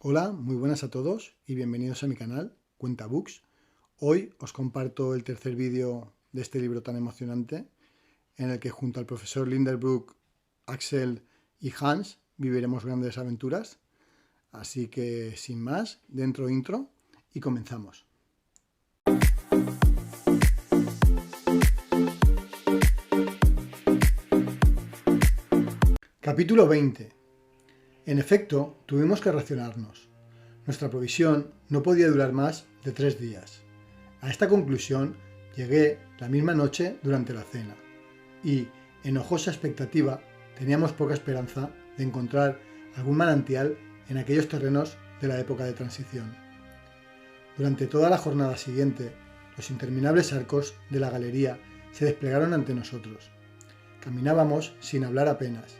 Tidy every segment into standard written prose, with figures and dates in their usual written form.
Hola, muy buenas a todos y bienvenidos a mi canal, Cuenta Books. Hoy os comparto el tercer vídeo de este libro tan emocionante, en el que junto al profesor Lindenbrook, Axel y Hans viviremos grandes aventuras. Así que, sin más, dentro intro y comenzamos. Capítulo 20. En efecto, tuvimos que racionarnos. Nuestra provisión no podía durar más de 3 días. A esta conclusión llegué la misma noche durante la cena, y, enojosa expectativa, teníamos poca esperanza de encontrar algún manantial en aquellos terrenos de la época de transición. Durante toda la jornada siguiente, los interminables arcos de la galería se desplegaron ante nosotros. Caminábamos sin hablar apenas.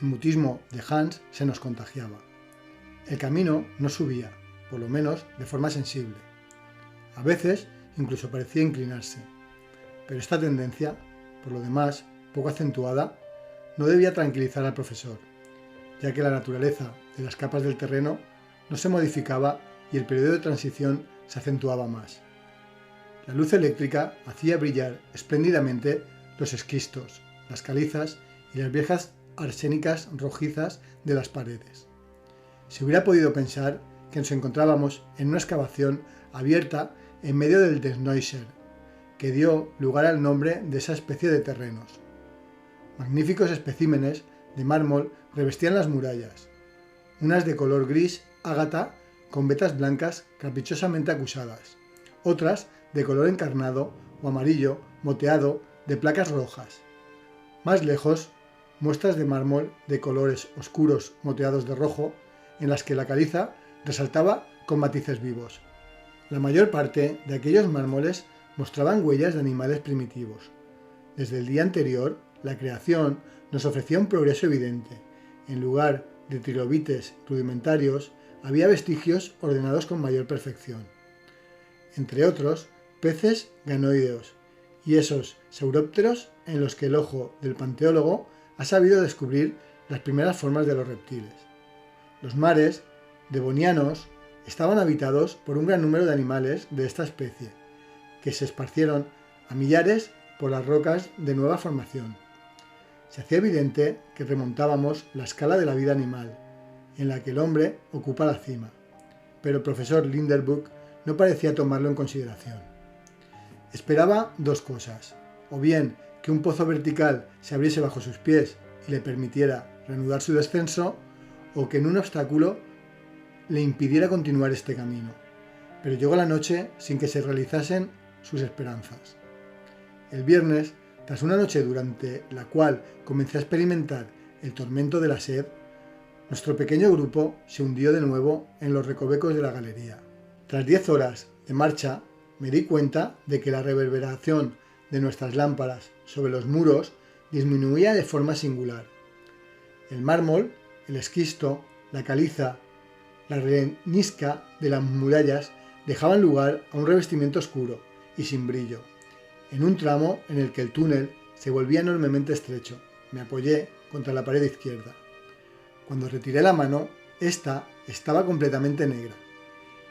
El mutismo de Hans se nos contagiaba. El camino no subía, por lo menos de forma sensible. A veces incluso parecía inclinarse. Pero esta tendencia, por lo demás poco acentuada, no debía tranquilizar al profesor, ya que la naturaleza de las capas del terreno no se modificaba y el periodo de transición se acentuaba más. La luz eléctrica hacía brillar espléndidamente los esquistos, las calizas y las viejas arsénicas rojizas de las paredes. Se hubiera podido pensar que nos encontrábamos en una excavación abierta en medio del Desnoyser, que dio lugar al nombre de esa especie de terrenos. Magníficos especímenes de mármol revestían las murallas, unas de color gris ágata con vetas blancas caprichosamente acusadas, otras de color encarnado o amarillo moteado de placas rojas. Más lejos, muestras de mármol de colores oscuros moteados de rojo, en las que la caliza resaltaba con matices vivos. La mayor parte de aquellos mármoles mostraban huellas de animales primitivos. Desde el día anterior, la creación nos ofrecía un progreso evidente. En lugar de trilobites rudimentarios, había vestigios ordenados con mayor perfección. Entre otros, peces ganoideos y esos saurópteros en los que el ojo del panteólogo ha sabido descubrir las primeras formas de los reptiles. Los mares devonianos estaban habitados por un gran número de animales de esta especie, que se esparcieron a millares por las rocas de nueva formación. Se hacía evidente que remontábamos la escala de la vida animal, en la que el hombre ocupa la cima, pero el profesor Lindenbrook no parecía tomarlo en consideración. Esperaba dos cosas: o bien que un pozo vertical se abriese bajo sus pies y le permitiera reanudar su descenso, o que en un obstáculo le impidiera continuar este camino. Pero llegó la noche sin que se realizasen sus esperanzas. El viernes, tras una noche durante la cual comencé a experimentar el tormento de la sed, nuestro pequeño grupo se hundió de nuevo en los recovecos de la galería. Tras 10 horas de marcha, me di cuenta de que la reverberación de nuestras lámparas sobre los muros disminuía de forma singular. El mármol, el esquisto, la caliza, la arenisca de las murallas dejaban lugar a un revestimiento oscuro y sin brillo, en un tramo en el que el túnel se volvía enormemente estrecho. Me apoyé contra la pared izquierda. Cuando retiré la mano, ésta estaba completamente negra.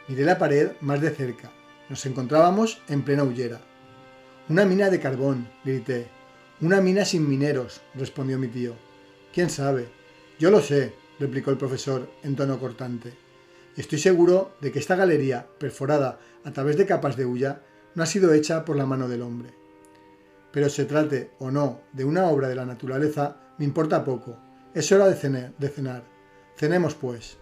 Miré la pared más de cerca. Nos encontrábamos en plena hullera. «Una mina de carbón», grité. «Una mina sin mineros», respondió mi tío. «¿Quién sabe?» «Yo lo sé», replicó el profesor en tono cortante. «Y estoy seguro de que esta galería, perforada a través de capas de hulla, no ha sido hecha por la mano del hombre. Pero se trate o no de una obra de la naturaleza, me importa poco. Es hora de cenar. Cenemos, pues».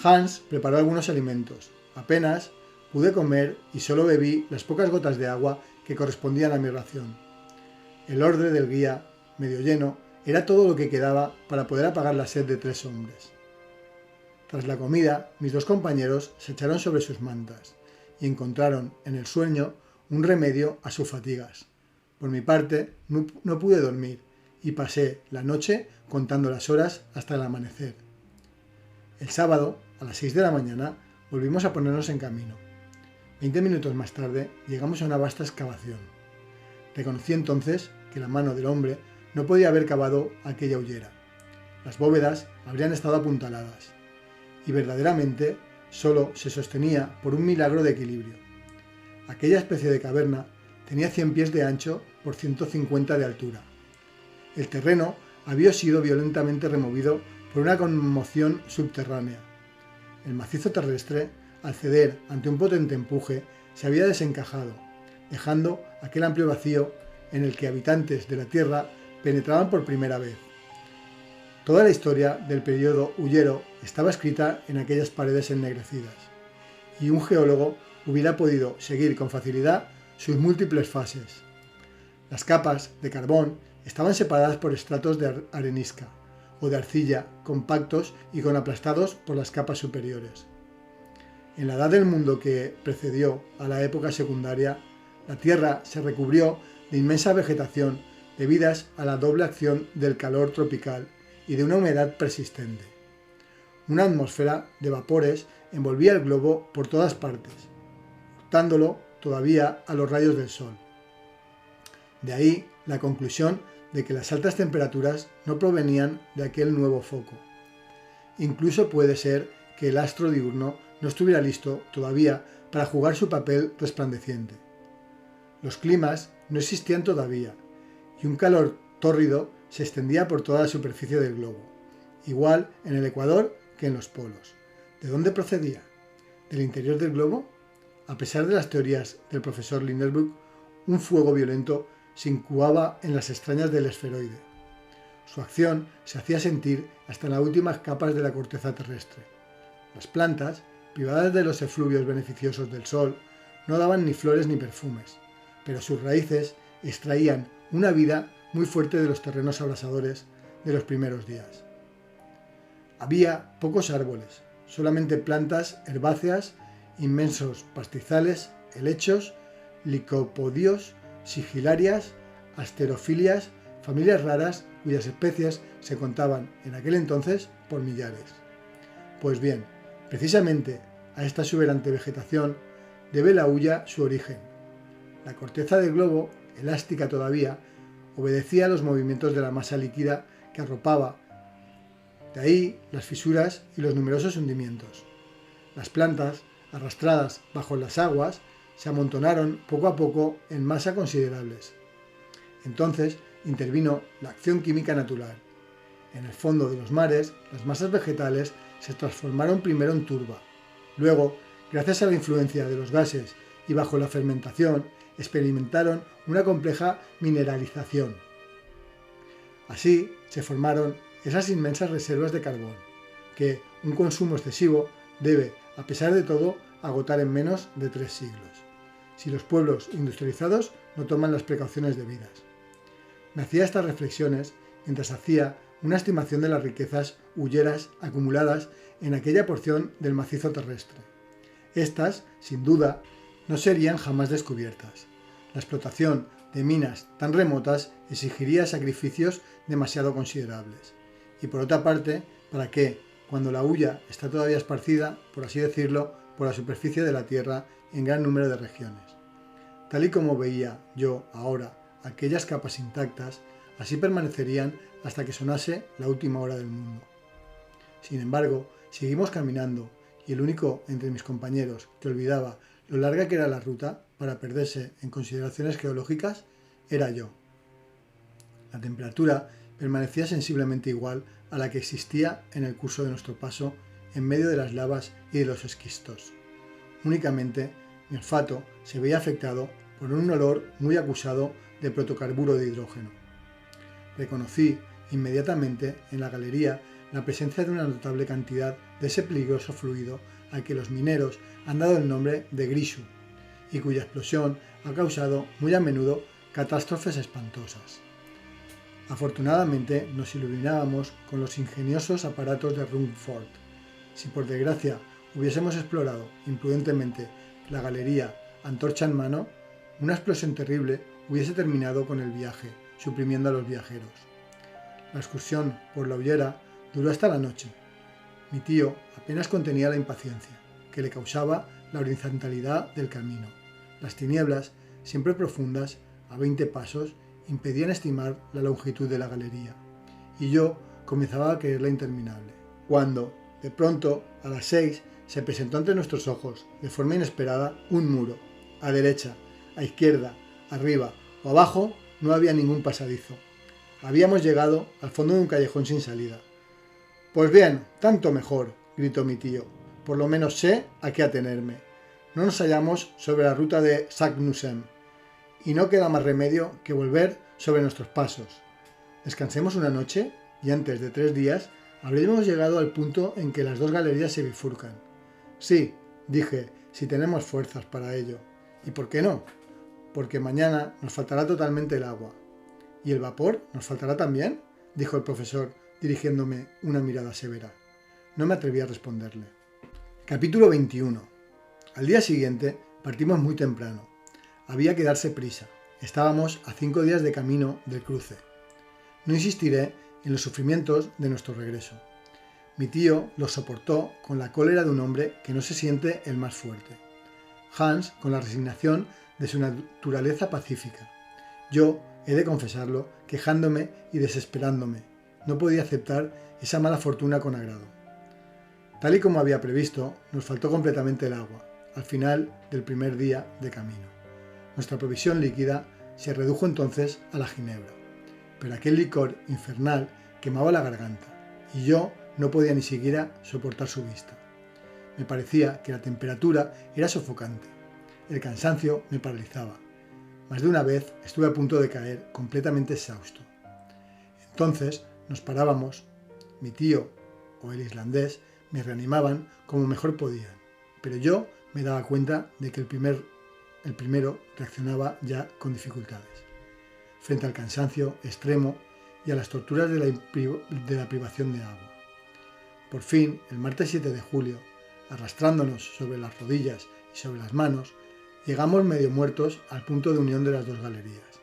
Hans preparó algunos alimentos. Apenas pude comer y solo bebí las pocas gotas de agua que correspondían a mi ración. El orde del guía, medio lleno, era todo lo que quedaba para poder apagar la sed de 3 hombres. Tras la comida, mis 2 compañeros se echaron sobre sus mantas y encontraron en el sueño un remedio a sus fatigas. Por mi parte, no pude dormir y pasé la noche contando las horas hasta el amanecer. El sábado, a las 6 de la mañana, volvimos a ponernos en camino. 20 minutos más tarde, llegamos a una vasta excavación. Reconocí entonces que la mano del hombre no podía haber cavado aquella hullera. Las bóvedas habrían estado apuntaladas. y verdaderamente solo se sostenía por un milagro de equilibrio. Aquella especie de caverna tenía 100 pies de ancho por 150 de altura. El terreno había sido violentamente removido por una conmoción subterránea. El macizo terrestre, al ceder ante un potente empuje, se había desencajado, dejando aquel amplio vacío en el que habitantes de la Tierra penetraban por primera vez. Toda la historia del periodo Hullero estaba escrita en aquellas paredes ennegrecidas, y un geólogo hubiera podido seguir con facilidad sus múltiples fases. Las capas de carbón estaban separadas por estratos de arenisca o de arcilla compactos y con aplastados por las capas superiores. En la edad del mundo que precedió a la época secundaria, la Tierra se recubrió de inmensa vegetación debidas a la doble acción del calor tropical y de una humedad persistente. Una atmósfera de vapores envolvía el globo por todas partes, hurtándolo todavía a los rayos del sol. De ahí la conclusión de que las altas temperaturas no provenían de aquel nuevo foco. Incluso puede ser que el astro diurno no estuviera listo todavía para jugar su papel resplandeciente. Los climas no existían todavía, y un calor tórrido se extendía por toda la superficie del globo, igual en el ecuador que en los polos. ¿De dónde procedía? ¿Del interior del globo? A pesar de las teorías del profesor Lindenbrook, un fuego violento se incubaba en las extrañas del esferoide. Su acción se hacía sentir hasta en las últimas capas de la corteza terrestre. Las plantas, privadas de los efluvios beneficiosos del sol, no daban ni flores ni perfumes, pero sus raíces extraían una vida muy fuerte de los terrenos abrasadores de los primeros días. Había pocos árboles, solamente plantas herbáceas, inmensos pastizales, helechos, licopodios, sigilarias, asterofilias, familias raras cuyas especies se contaban en aquel entonces por millares. Pues bien, precisamente a esta exuberante vegetación debe la hulla su origen. La corteza del globo, elástica todavía, obedecía a los movimientos de la masa líquida que arropaba. De ahí las fisuras y los numerosos hundimientos. Las plantas, arrastradas bajo las aguas, se amontonaron poco a poco en masa considerables. Entonces intervino la acción química natural. En el fondo de los mares, las masas vegetales se transformaron primero en turba. Luego, gracias a la influencia de los gases y bajo la fermentación, experimentaron una compleja mineralización. Así se formaron esas inmensas reservas de carbón, que un consumo excesivo debe, a pesar de todo, agotar en menos de 3 siglos, si los pueblos industrializados no toman las precauciones debidas. Me hacía estas reflexiones mientras hacía una estimación de las riquezas hulleras acumuladas en aquella porción del macizo terrestre. Estas, sin duda, no serían jamás descubiertas. La explotación de minas tan remotas exigiría sacrificios demasiado considerables. Y por otra parte, ¿para qué, cuando la hulla está todavía esparcida, por así decirlo, por la superficie de la Tierra en gran número de regiones? Tal y como veía yo ahora aquellas capas intactas, así permanecerían hasta que sonase la última hora del mundo. Sin embargo, seguimos caminando, y el único entre mis compañeros que olvidaba lo larga que era la ruta para perderse en consideraciones geológicas era yo. La temperatura permanecía sensiblemente igual a la que existía en el curso de nuestro paso en medio de las lavas y de los esquistos. Únicamente mi olfato se veía afectado por un olor muy acusado de protocarburo de hidrógeno. Reconocí inmediatamente en la galería la presencia de una notable cantidad de ese peligroso fluido al que los mineros han dado el nombre de grishu y cuya explosión ha causado muy a menudo catástrofes espantosas. Afortunadamente nos iluminábamos con los ingeniosos aparatos de Rumford. Si por desgracia hubiésemos explorado imprudentemente la galería antorcha en mano, una explosión terrible hubiese terminado con el viaje, suprimiendo a los viajeros. La excursión por la Hullera duró hasta la noche. Mi tío apenas contenía la impaciencia, que le causaba la horizontalidad del camino. Las tinieblas, siempre profundas, a 20 pasos, impedían estimar la longitud de la galería, y yo comenzaba a creerla interminable, cuando, De pronto, a las 6, se presentó ante nuestros ojos, de forma inesperada, un muro. A derecha, a izquierda, arriba o abajo no había ningún pasadizo. Habíamos llegado al fondo de un callejón sin salida. Pues bien, tanto mejor, gritó mi tío. Por lo menos sé a qué atenerme. No nos hallamos sobre la ruta de Sagnussemm, y no queda más remedio que volver sobre nuestros pasos. Descansemos una noche y antes de 3 días habremos llegado al punto en que las dos galerías se bifurcan. Sí, dije, si tenemos fuerzas para ello. ¿Y por qué no? Porque mañana nos faltará totalmente el agua. ¿Y el vapor nos faltará también?, dijo el profesor, dirigiéndome una mirada severa. No me atreví a responderle. Capítulo 21. Al día siguiente partimos muy temprano. Había que darse prisa. Estábamos a 5 días de camino del cruce. No insistiré en los sufrimientos de nuestro regreso. Mi tío los soportó con la cólera de un hombre que no se siente el más fuerte. Hans con la resignación de su naturaleza pacífica. Yo, he de confesarlo, quejándome y desesperándome. No podía aceptar esa mala fortuna con agrado. Tal y como había previsto, nos faltó completamente el agua, al final del primer día de camino. Nuestra provisión líquida se redujo entonces a la ginebra, pero aquel licor infernal quemaba la garganta, y yo no podía ni siquiera soportar su vista. Me parecía que la temperatura era sofocante. El cansancio me paralizaba. Más de una vez estuve a punto de caer completamente exhausto. Entonces nos parábamos. Mi tío o el islandés me reanimaban como mejor podían, pero yo me daba cuenta de que el primero reaccionaba ya con dificultades. Frente al cansancio extremo y a las torturas de la privación de agua. Por fin, el martes 7 de julio, arrastrándonos sobre las rodillas y sobre las manos, llegamos medio muertos al punto de unión de las dos galerías.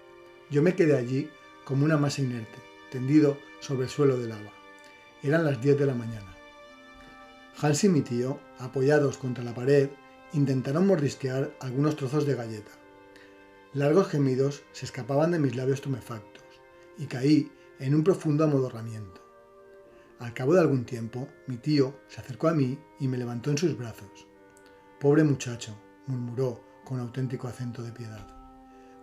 Yo me quedé allí como una masa inerte, tendido sobre el suelo del agua. Eran las 10 de la mañana. Hans y mi tío, apoyados contra la pared, intentaron mordisquear algunos trozos de galleta. Largos gemidos se escapaban de mis labios tumefactos, y caí en un profundo amodorramiento. Al cabo de algún tiempo, mi tío se acercó a mí y me levantó en sus brazos. «Pobre muchacho», murmuró con auténtico acento de piedad.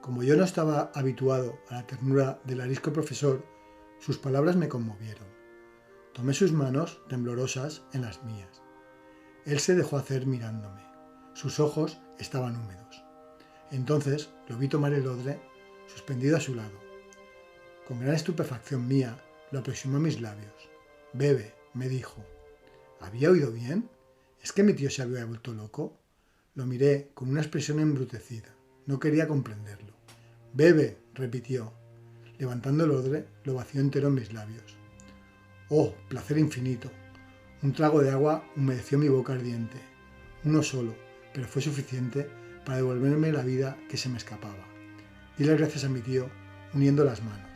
Como yo no estaba habituado a la ternura del arisco profesor, sus palabras me conmovieron. Tomé sus manos temblorosas en las mías. Él se dejó hacer mirándome. Sus ojos estaban húmedos. Entonces lo vi tomar el odre suspendido a su lado. Con gran estupefacción mía, lo aproximó a mis labios. «Bebe», me dijo. ¿Había oído bien? ¿Es que mi tío se había vuelto loco? Lo miré con una expresión embrutecida. No quería comprenderlo. «Bebe», repitió. Levantando el odre, lo vació entero en mis labios. ¡Oh, placer infinito! Un trago de agua humedeció mi boca ardiente. Uno solo, pero fue suficiente para devolverme la vida que se me escapaba. Di las gracias a mi tío, uniendo las manos.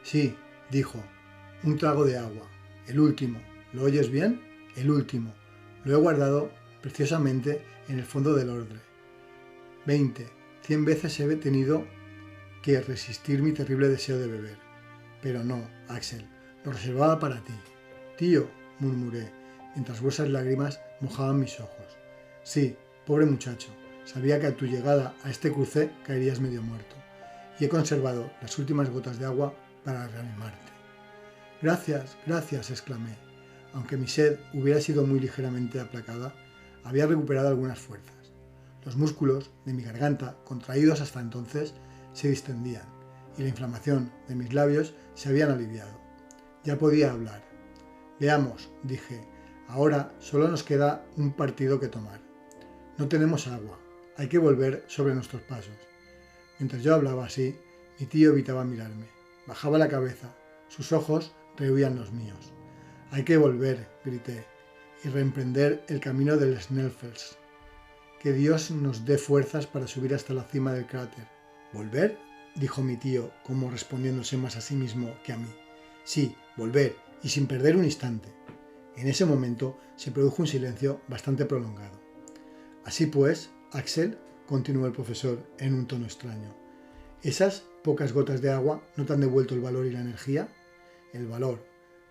«Sí», dijo, «un trago de agua. El último. ¿Lo oyes bien? El último. Lo he guardado preciosamente en el fondo del odre. 100 veces he tenido que resistir mi terrible deseo de beber. Pero no, Axel, lo reservaba para ti». «Tío», murmuré, mientras gruesas lágrimas mojaban mis ojos. «Sí, pobre muchacho, sabía que a tu llegada a este cruce caerías medio muerto, y he conservado las últimas gotas de agua para reanimarte». «Gracias, gracias», exclamé. Aunque mi sed hubiera sido muy ligeramente aplacada, había recuperado algunas fuerzas. Los músculos de mi garganta, contraídos hasta entonces, se distendían, y la inflamación de mis labios se habían aliviado. Ya podía hablar. «Veamos», dije, «ahora solo nos queda un partido que tomar. No tenemos agua, hay que volver sobre nuestros pasos». Mientras yo hablaba así, mi tío evitaba mirarme. Bajaba la cabeza, sus ojos rehuían los míos. «Hay que volver», grité, «y reemprender el camino del Sneffels. Que Dios nos dé fuerzas para subir hasta la cima del cráter». «¿Volver?», dijo mi tío, como respondiéndose más a sí mismo que a mí. «Sí, volver, y sin perder un instante». En ese momento se produjo un silencio bastante prolongado. «Así pues, Axel», continuó el profesor en un tono extraño, «¿esas pocas gotas de agua no te han devuelto el valor y la energía?» «El valor»,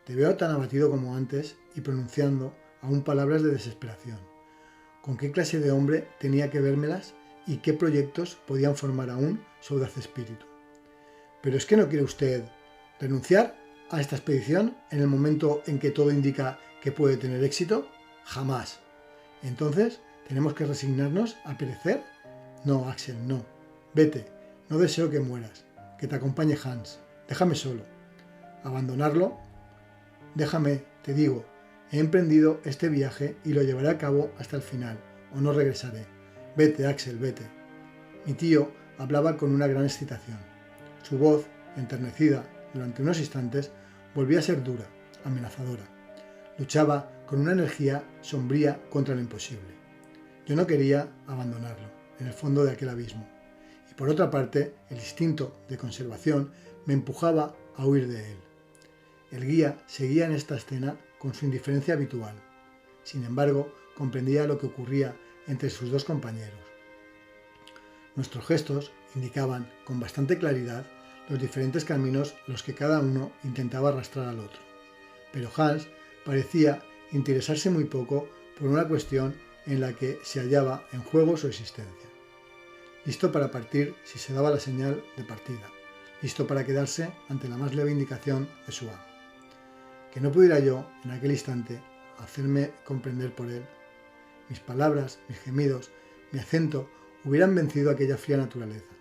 Te veo tan abatido como antes y pronunciando aún palabras de desesperación. ¿Con qué clase de hombre tenía que vérmelas y qué proyectos podían formar aún su audaz espíritu? ¿Pero es que no quiere usted renunciar a esta expedición en el momento en que todo indica que puede tener éxito? Jamás. Entonces, ¿tenemos que resignarnos a perecer? No, Axel, no. Vete, no deseo que mueras. Que te acompañe Hans. Déjame solo. ¿Abandonarlo? Déjame, te digo. He emprendido este viaje y lo llevaré a cabo hasta el final, o no regresaré. Vete, Axel, vete. Mi tío hablaba con una gran excitación. Su voz, enternecida durante unos instantes, volvía a ser dura, amenazadora. Luchaba con una energía sombría contra lo imposible. Yo no quería abandonarlo, en el fondo de aquel abismo. Y por otra parte, el instinto de conservación me empujaba a huir de él. El guía seguía en esta escena con su indiferencia habitual. Sin embargo, comprendía lo que ocurría entre sus dos compañeros. Nuestros gestos indicaban con bastante claridad los diferentes caminos a los que cada uno intentaba arrastrar al otro. Pero Hans parecía interesarse muy poco por una cuestión en la que se hallaba en juego su existencia. Listo para partir si se daba la señal de partida, listo para quedarse ante la más leve indicación de su amo. Que no pudiera yo, en aquel instante, hacerme comprender por él. Mis palabras, mis gemidos, mi acento hubieran vencido aquella fría naturaleza.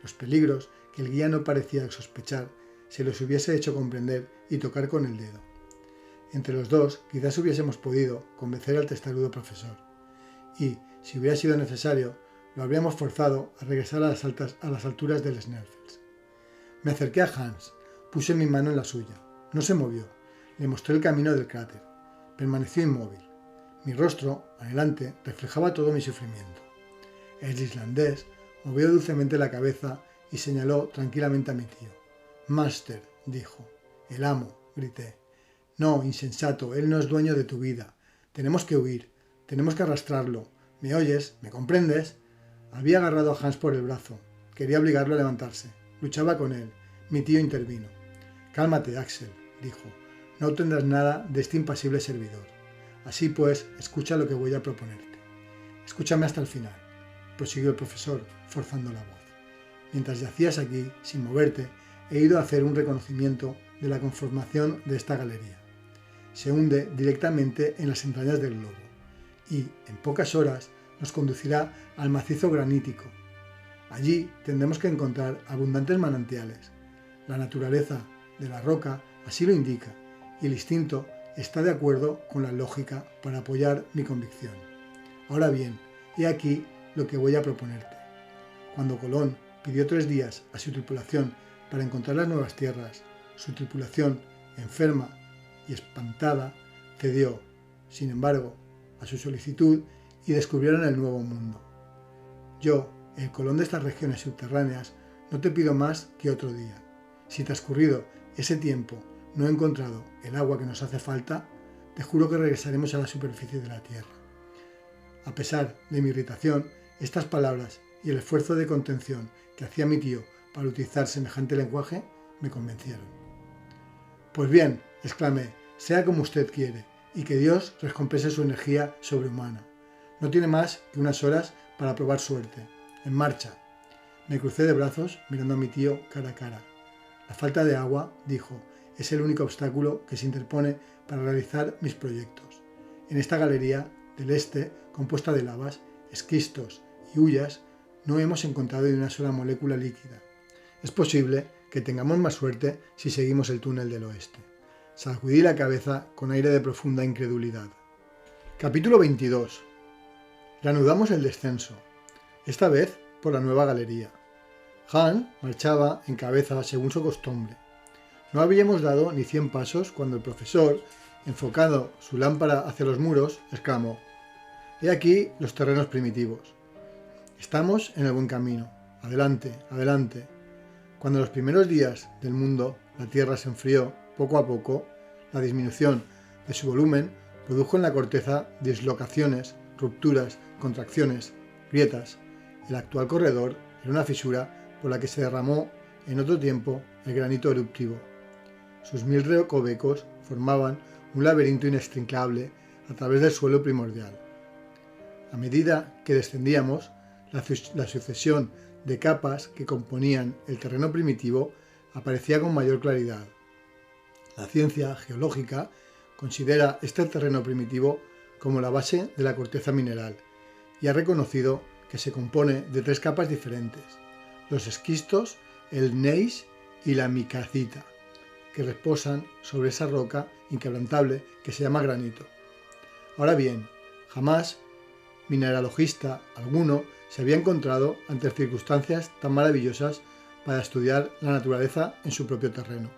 Los peligros que el guía no parecía sospechar se los hubiese hecho comprender y tocar con el dedo. Entre los dos quizás hubiésemos podido convencer al testarudo profesor, y, si hubiera sido necesario, lo habríamos forzado a regresar a las alturas del Sneffels. Me acerqué a Hans, puse mi mano en la suya. No se movió. Le mostré el camino del cráter. Permaneció inmóvil. Mi rostro, adelante, reflejaba todo mi sufrimiento. El islandés movió dulcemente la cabeza y señaló tranquilamente a mi tío. «Master», dijo. «El amo», grité. «No, insensato, él no es dueño de tu vida. Tenemos que huir. Tenemos que arrastrarlo. ¿Me oyes? ¿Me comprendes?» Había agarrado a Hans por el brazo. Quería obligarlo a levantarse. Luchaba con él. Mi tío intervino. «Cálmate, Axel», dijo. «No obtendrás nada de este impasible servidor. Así pues, escucha lo que voy a proponerte». «Escúchame hasta el final», prosiguió el profesor, forzando la voz. «Mientras yacías aquí, sin moverte, he ido a hacer un reconocimiento de la conformación de esta galería. Se hunde directamente en las entrañas del globo y, en pocas horas, nos conducirá al macizo granítico. Allí tendremos que encontrar abundantes manantiales. La naturaleza de la roca así lo indica y el instinto está de acuerdo con la lógica para apoyar mi convicción. Ahora bien, he aquí lo que voy a proponerte. Cuando Colón pidió 3 días a su tripulación para encontrar las nuevas tierras, su tripulación, enferma y espantada, cedió, sin embargo, a su solicitud y descubrieron el nuevo mundo. Yo, el Colón de estas regiones subterráneas, no te pido más que otro día. Si transcurrido ese tiempo no he encontrado el agua que nos hace falta, te juro que regresaremos a la superficie de la tierra. A pesar de mi irritación, estas palabras y el esfuerzo de contención que hacía mi tío para utilizar semejante lenguaje me convencieron. «Pues bien», exclamé, «sea como usted quiere, y que Dios recompense su energía sobrehumana. No tiene más que unas horas para probar suerte. En marcha». Me crucé de brazos mirando a mi tío cara a cara. «La falta de agua», dijo, «es el único obstáculo que se interpone para realizar mis proyectos. En esta galería del este, compuesta de lavas, esquistos y hullas, no hemos encontrado ni una sola molécula líquida. Es posible que tengamos más suerte si seguimos el túnel del oeste». Sacudí la cabeza con aire de profunda incredulidad. Capítulo 22. Reanudamos el descenso, esta vez por la nueva galería. Hans marchaba en cabeza según su costumbre. No habíamos dado ni 100 pasos cuando el profesor, enfocando su lámpara hacia los muros, exclamó: «He aquí los terrenos primitivos. Estamos en el buen camino. Adelante, adelante». Cuando en los primeros días del mundo la Tierra se enfrió, poco a poco, la disminución de su volumen produjo en la corteza dislocaciones, rupturas, contracciones, grietas. El actual corredor era una fisura por la que se derramó en otro tiempo el granito eruptivo. Sus 1000 recovecos formaban un laberinto inextricable a través del suelo primordial. A medida que descendíamos, la sucesión de capas que componían el terreno primitivo aparecía con mayor claridad. La ciencia geológica considera este terreno primitivo como la base de la corteza mineral y ha reconocido que se compone de 3 capas diferentes: los esquistos, el gneiss y la micacita, que reposan sobre esa roca inquebrantable que se llama granito. Ahora bien, jamás mineralogista alguno se había encontrado ante circunstancias tan maravillosas para estudiar la naturaleza en su propio terreno.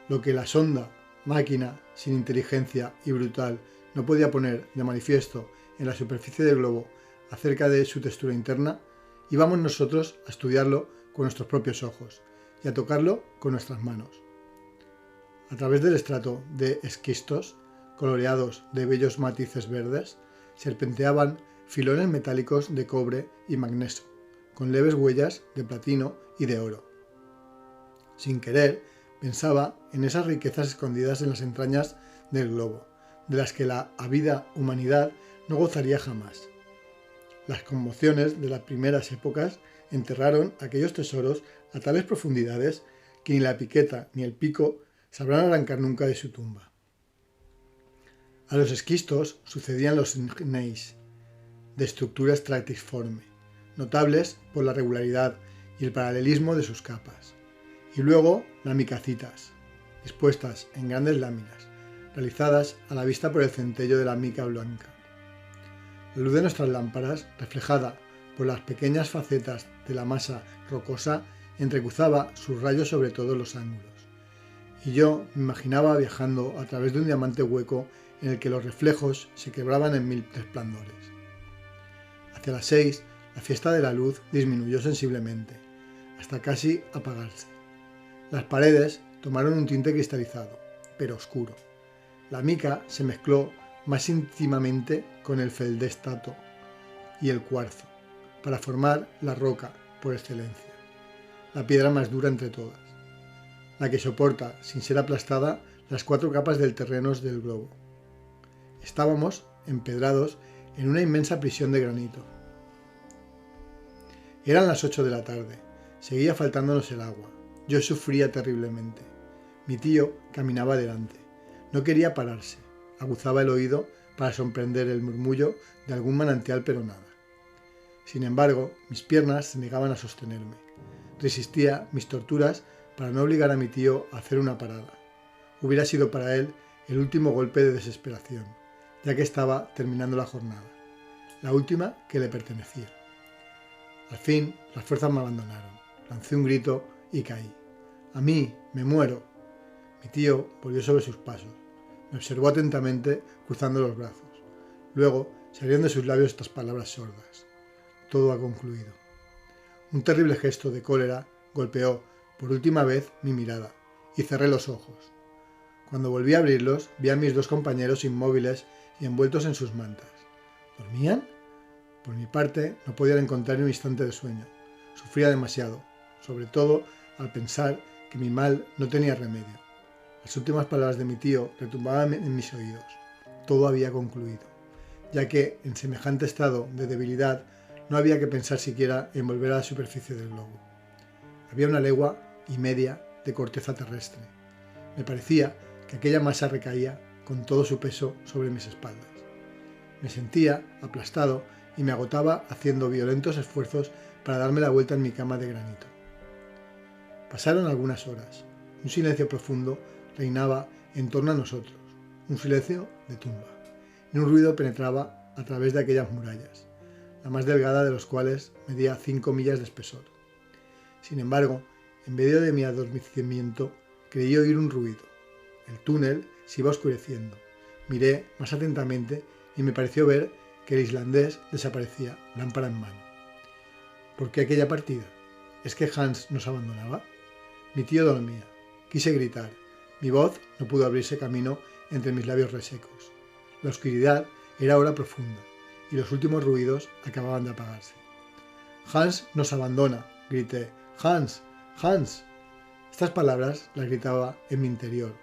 Lo que la sonda, máquina sin inteligencia y brutal, no podía poner de manifiesto en la superficie del globo acerca de su textura interna, íbamos nosotros a estudiarlo con nuestros propios ojos y a tocarlo con nuestras manos. A través del estrato de esquistos, coloreados de bellos matices verdes, serpenteaban filones metálicos de cobre y magnesio, con leves huellas de platino y de oro. Sin querer, pensaba en esas riquezas escondidas en las entrañas del globo, de las que la ávida humanidad no gozaría jamás. Las conmociones de las primeras épocas enterraron aquellos tesoros a tales profundidades que ni la piqueta ni el pico sabrán arrancar nunca de su tumba. A los esquistos sucedían los gneiss, de estructura estratiforme, notables por la regularidad y el paralelismo de sus capas, y luego las micacitas, dispuestas en grandes láminas, realizadas a la vista por el centello de la mica blanca. La luz de nuestras lámparas, reflejada por las pequeñas facetas de la masa rocosa, entrecruzaba sus rayos sobre todos los ángulos, y yo me imaginaba viajando a través de un diamante hueco en el que los reflejos se quebraban en 1000 resplandores. Hacia las 6, la fiesta de la luz disminuyó sensiblemente, hasta casi apagarse. Las paredes tomaron un tinte cristalizado, pero oscuro. La mica se mezcló más íntimamente con el feldespato y el cuarzo, para formar la roca por excelencia, la piedra más dura entre todas, la que soporta, sin ser aplastada, las 4 capas del terreno del globo. Estábamos empedrados en una inmensa prisión de granito. Eran las 8 de la tarde, seguía faltándonos el agua. Yo sufría terriblemente. Mi tío caminaba delante. No quería pararse. Aguzaba el oído para sorprender el murmullo de algún manantial, pero nada. Sin embargo, mis piernas se negaban a sostenerme. Resistía mis torturas para no obligar a mi tío a hacer una parada. Hubiera sido para él el último golpe de desesperación, ya que estaba terminando la jornada, la última que le pertenecía. Al fin, las fuerzas me abandonaron. Lancé un grito y caí. ¡A mí! ¡Me muero! Mi tío volvió sobre sus pasos. Me observó atentamente, cruzando los brazos. Luego salieron de sus labios estas palabras sordas: todo ha concluido. Un terrible gesto de cólera golpeó por última vez mi mirada y cerré los ojos. Cuando volví a abrirlos, vi a mis 2 compañeros inmóviles y envueltos en sus mantas. ¿Dormían? Por mi parte, no podía encontrar ni un instante de sueño. Sufría demasiado, sobre todo al pensar que mi mal no tenía remedio. Las últimas palabras de mi tío retumbaban en mis oídos. Todo había concluido, ya que en semejante estado de debilidad no había que pensar siquiera en volver a la superficie del globo. Había 1,5 leguas de corteza terrestre. Me parecía que aquella masa recaía con todo su peso sobre mis espaldas. Me sentía aplastado y me agotaba haciendo violentos esfuerzos para darme la vuelta en mi cama de granito. Pasaron algunas horas. Un silencio profundo reinaba en torno a nosotros, un silencio de tumba. Ni un ruido penetraba a través de aquellas murallas, la más delgada de los cuales medía 5 millas de espesor. Sin embargo, en medio de mi adormecimiento, creí oír un ruido. El túnel se iba oscureciendo. Miré más atentamente y me pareció ver que el islandés desaparecía, lámpara en mano. ¿Por qué aquella partida? ¿Es que Hans nos abandonaba? Mi tío dormía. Quise gritar. Mi voz no pudo abrirse camino entre mis labios resecos. La oscuridad era ahora profunda y los últimos ruidos acababan de apagarse. «Hans nos abandona», grité. «Hans, Hans». Estas palabras las gritaba en mi interior.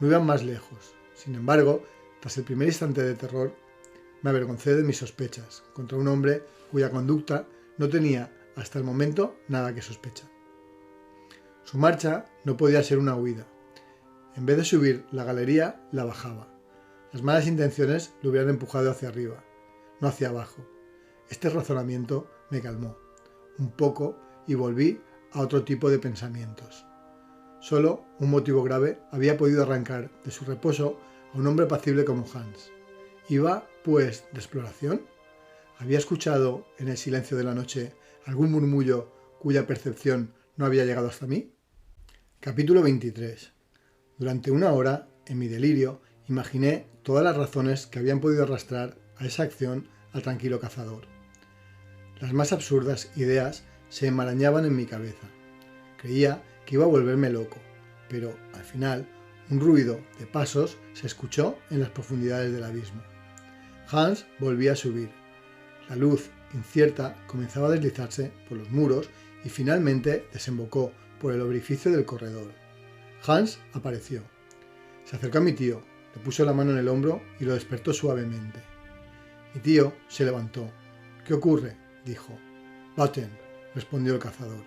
no iban más lejos. Sin embargo, tras el primer instante de terror, me avergoncé de mis sospechas contra un hombre cuya conducta no tenía hasta el momento nada que sospechar. Su marcha no podía ser una huida. En vez de subir la galería, la bajaba. Las malas intenciones lo hubieran empujado hacia arriba, no hacia abajo. Este razonamiento me calmó un poco y volví a otro tipo de pensamientos. Solo un motivo grave había podido arrancar de su reposo a un hombre apacible como Hans. ¿Iba, pues, de exploración? ¿Había escuchado en el silencio de la noche algún murmullo cuya percepción no había llegado hasta mí? Capítulo 23. Durante una hora, en mi delirio, imaginé todas las razones que habían podido arrastrar a esa acción al tranquilo cazador. Las más absurdas ideas se enmarañaban en mi cabeza. Creía que iba a volverme loco, pero, al final, un ruido de pasos se escuchó en las profundidades del abismo. Hans volvía a subir. La luz, incierta, comenzaba a deslizarse por los muros y finalmente desembocó por el orificio del corredor. Hans apareció. Se acercó a mi tío, le puso la mano en el hombro y lo despertó suavemente. Mi tío se levantó. «¿Qué ocurre?», dijo. «Vatten», respondió el cazador.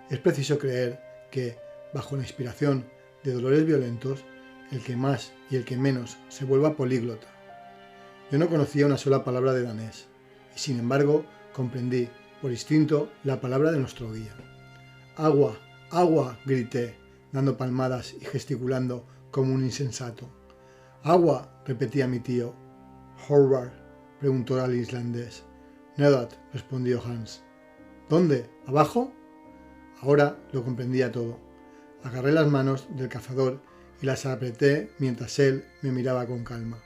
Es preciso creer que, bajo la inspiración de dolores violentos, el que más y el que menos se vuelva políglota. Yo no conocía una sola palabra de danés, y sin embargo comprendí, por instinto, la palabra de nuestro guía. «Agua, agua», grité, dando palmadas y gesticulando como un insensato. «Agua», repetía mi tío. «Horvar», preguntó el islandés. «Nedat», respondió Hans. «¿Dónde? ¿Abajo?» Ahora lo comprendía todo. Agarré las manos del cazador y las apreté mientras él me miraba con calma.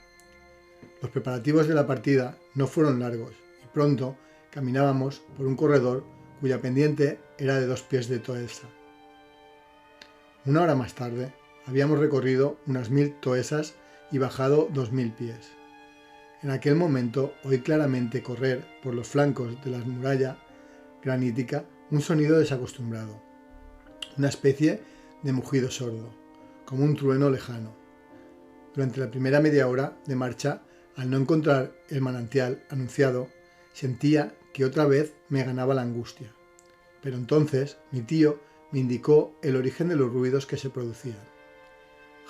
Los preparativos de la partida no fueron largos y pronto caminábamos por un corredor cuya pendiente era de 2 pies de toesa. Una hora más tarde habíamos recorrido unas 1000 toesas y bajado 2000 pies. En aquel momento oí claramente correr por los flancos de la muralla granítica un sonido desacostumbrado, una especie de mugido sordo, como un trueno lejano. Durante la primera media hora de marcha, al no encontrar el manantial anunciado, sentía que otra vez me ganaba la angustia. Pero entonces mi tío me indicó el origen de los ruidos que se producían.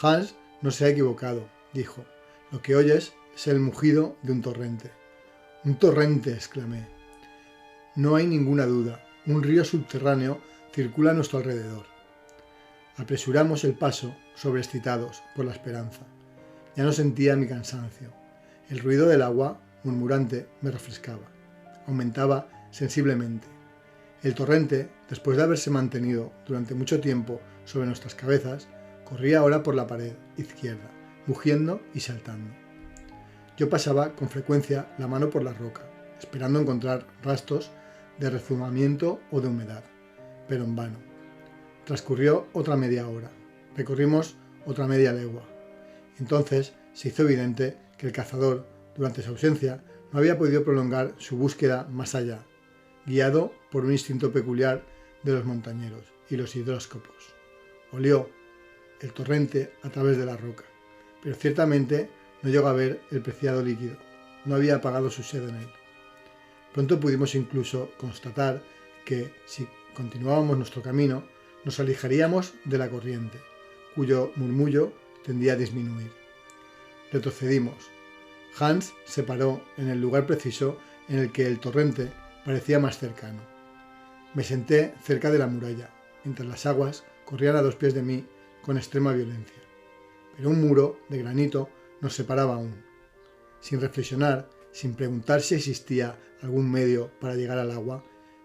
«Hans no se ha equivocado», dijo. «Lo que oyes es el mugido de un torrente». «¡Un torrente!», exclamé. «No hay ninguna duda. Un río subterráneo circula a nuestro alrededor». Apresuramos el paso, sobreexcitados por la esperanza. Ya no sentía mi cansancio. El ruido del agua, murmurante, me refrescaba. Aumentaba sensiblemente. El torrente, después de haberse mantenido durante mucho tiempo sobre nuestras cabezas, corría ahora por la pared izquierda, mugiendo y saltando. Yo pasaba con frecuencia la mano por la roca, esperando encontrar rastros de rezumamiento o de humedad, pero en vano. Transcurrió otra media hora. Recorrimos otra media legua. Entonces se hizo evidente que el cazador, durante su ausencia, no había podido prolongar su búsqueda más allá, guiado por un instinto peculiar de los montañeros y los hidróscopos. Olió el torrente a través de la roca, pero ciertamente no llegó a ver el preciado líquido. No había apagado su sed en él. Pronto pudimos incluso constatar que, si continuábamos nuestro camino, nos alejaríamos de la corriente, cuyo murmullo tendía a disminuir. Retrocedimos. Hans se paró en el lugar preciso en el que el torrente parecía más cercano. Me senté cerca de la muralla, mientras las aguas corrían a 2 pies de mí con extrema violencia. Pero un muro de granito nos separaba aún. Sin reflexionar, sin preguntar si existía algún medio para llegar al agua,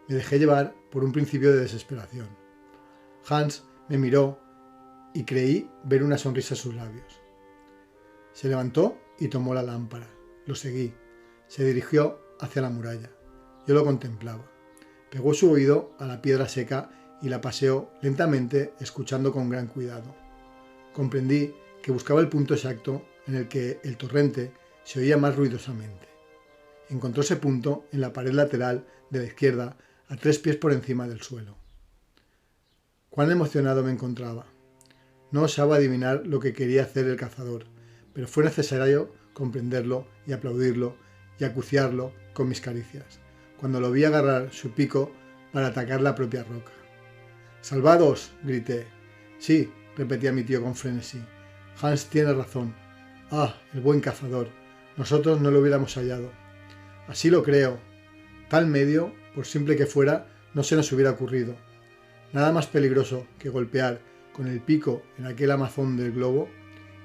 me dejé llevar por un principio de desesperación. Hans me miró y creí ver una sonrisa en sus labios. Se levantó y tomó la lámpara. Lo seguí. Se dirigió hacia la muralla. Yo lo contemplaba. Pegó su oído a la piedra seca y la paseó lentamente, escuchando con gran cuidado. Comprendí que buscaba el punto exacto en el que el torrente se oía más ruidosamente. Encontró ese punto en la pared lateral de la izquierda, a 3 pies por encima del suelo. Cuán emocionado me encontraba. no osaba adivinar lo que quería hacer el cazador, pero fue necesario comprenderlo y aplaudirlo y acuciarlo con mis caricias, cuando lo vi agarrar su pico para atacar la propia roca. ¡Salvados!, grité. Sí, repetía mi tío con frenesí. Hans tiene razón. Ah, el buen cazador. Nosotros no lo hubiéramos hallado. Así lo creo. Tal medio, por simple que fuera, no se nos hubiera ocurrido. Nada más peligroso que golpear con el pico en aquel amazón del globo,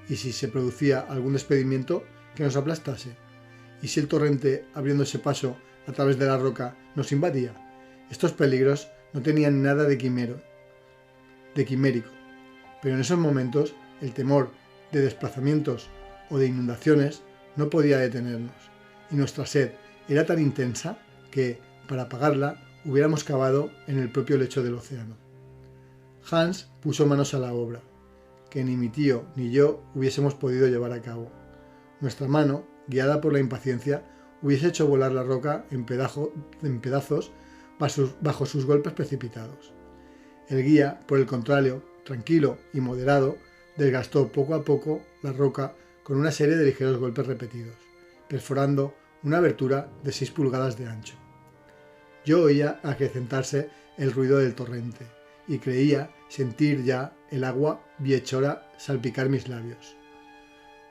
y si se producía algún despedimiento, que nos aplastase. Y si el torrente, abriéndose paso a través de la roca, nos invadía. Estos peligros no tenían nada de quimérico, pero en esos momentos el temor de desplazamientos o de inundaciones no podía detenernos, y nuestra sed era tan intensa que, para apagarla, hubiéramos cavado en el propio lecho del océano. Hans puso manos a la obra, que ni mi tío ni yo hubiésemos podido llevar a cabo. Nuestra mano, guiada por la impaciencia, hubiese hecho volar la roca en pedazos bajo sus golpes precipitados. El guía, por el contrario, tranquilo y moderado, desgastó poco a poco la roca con una serie de ligeros golpes repetidos, perforando una abertura de 6 pulgadas de ancho. Yo oía acrecentarse el ruido del torrente y creía sentir ya el agua biechora salpicar mis labios.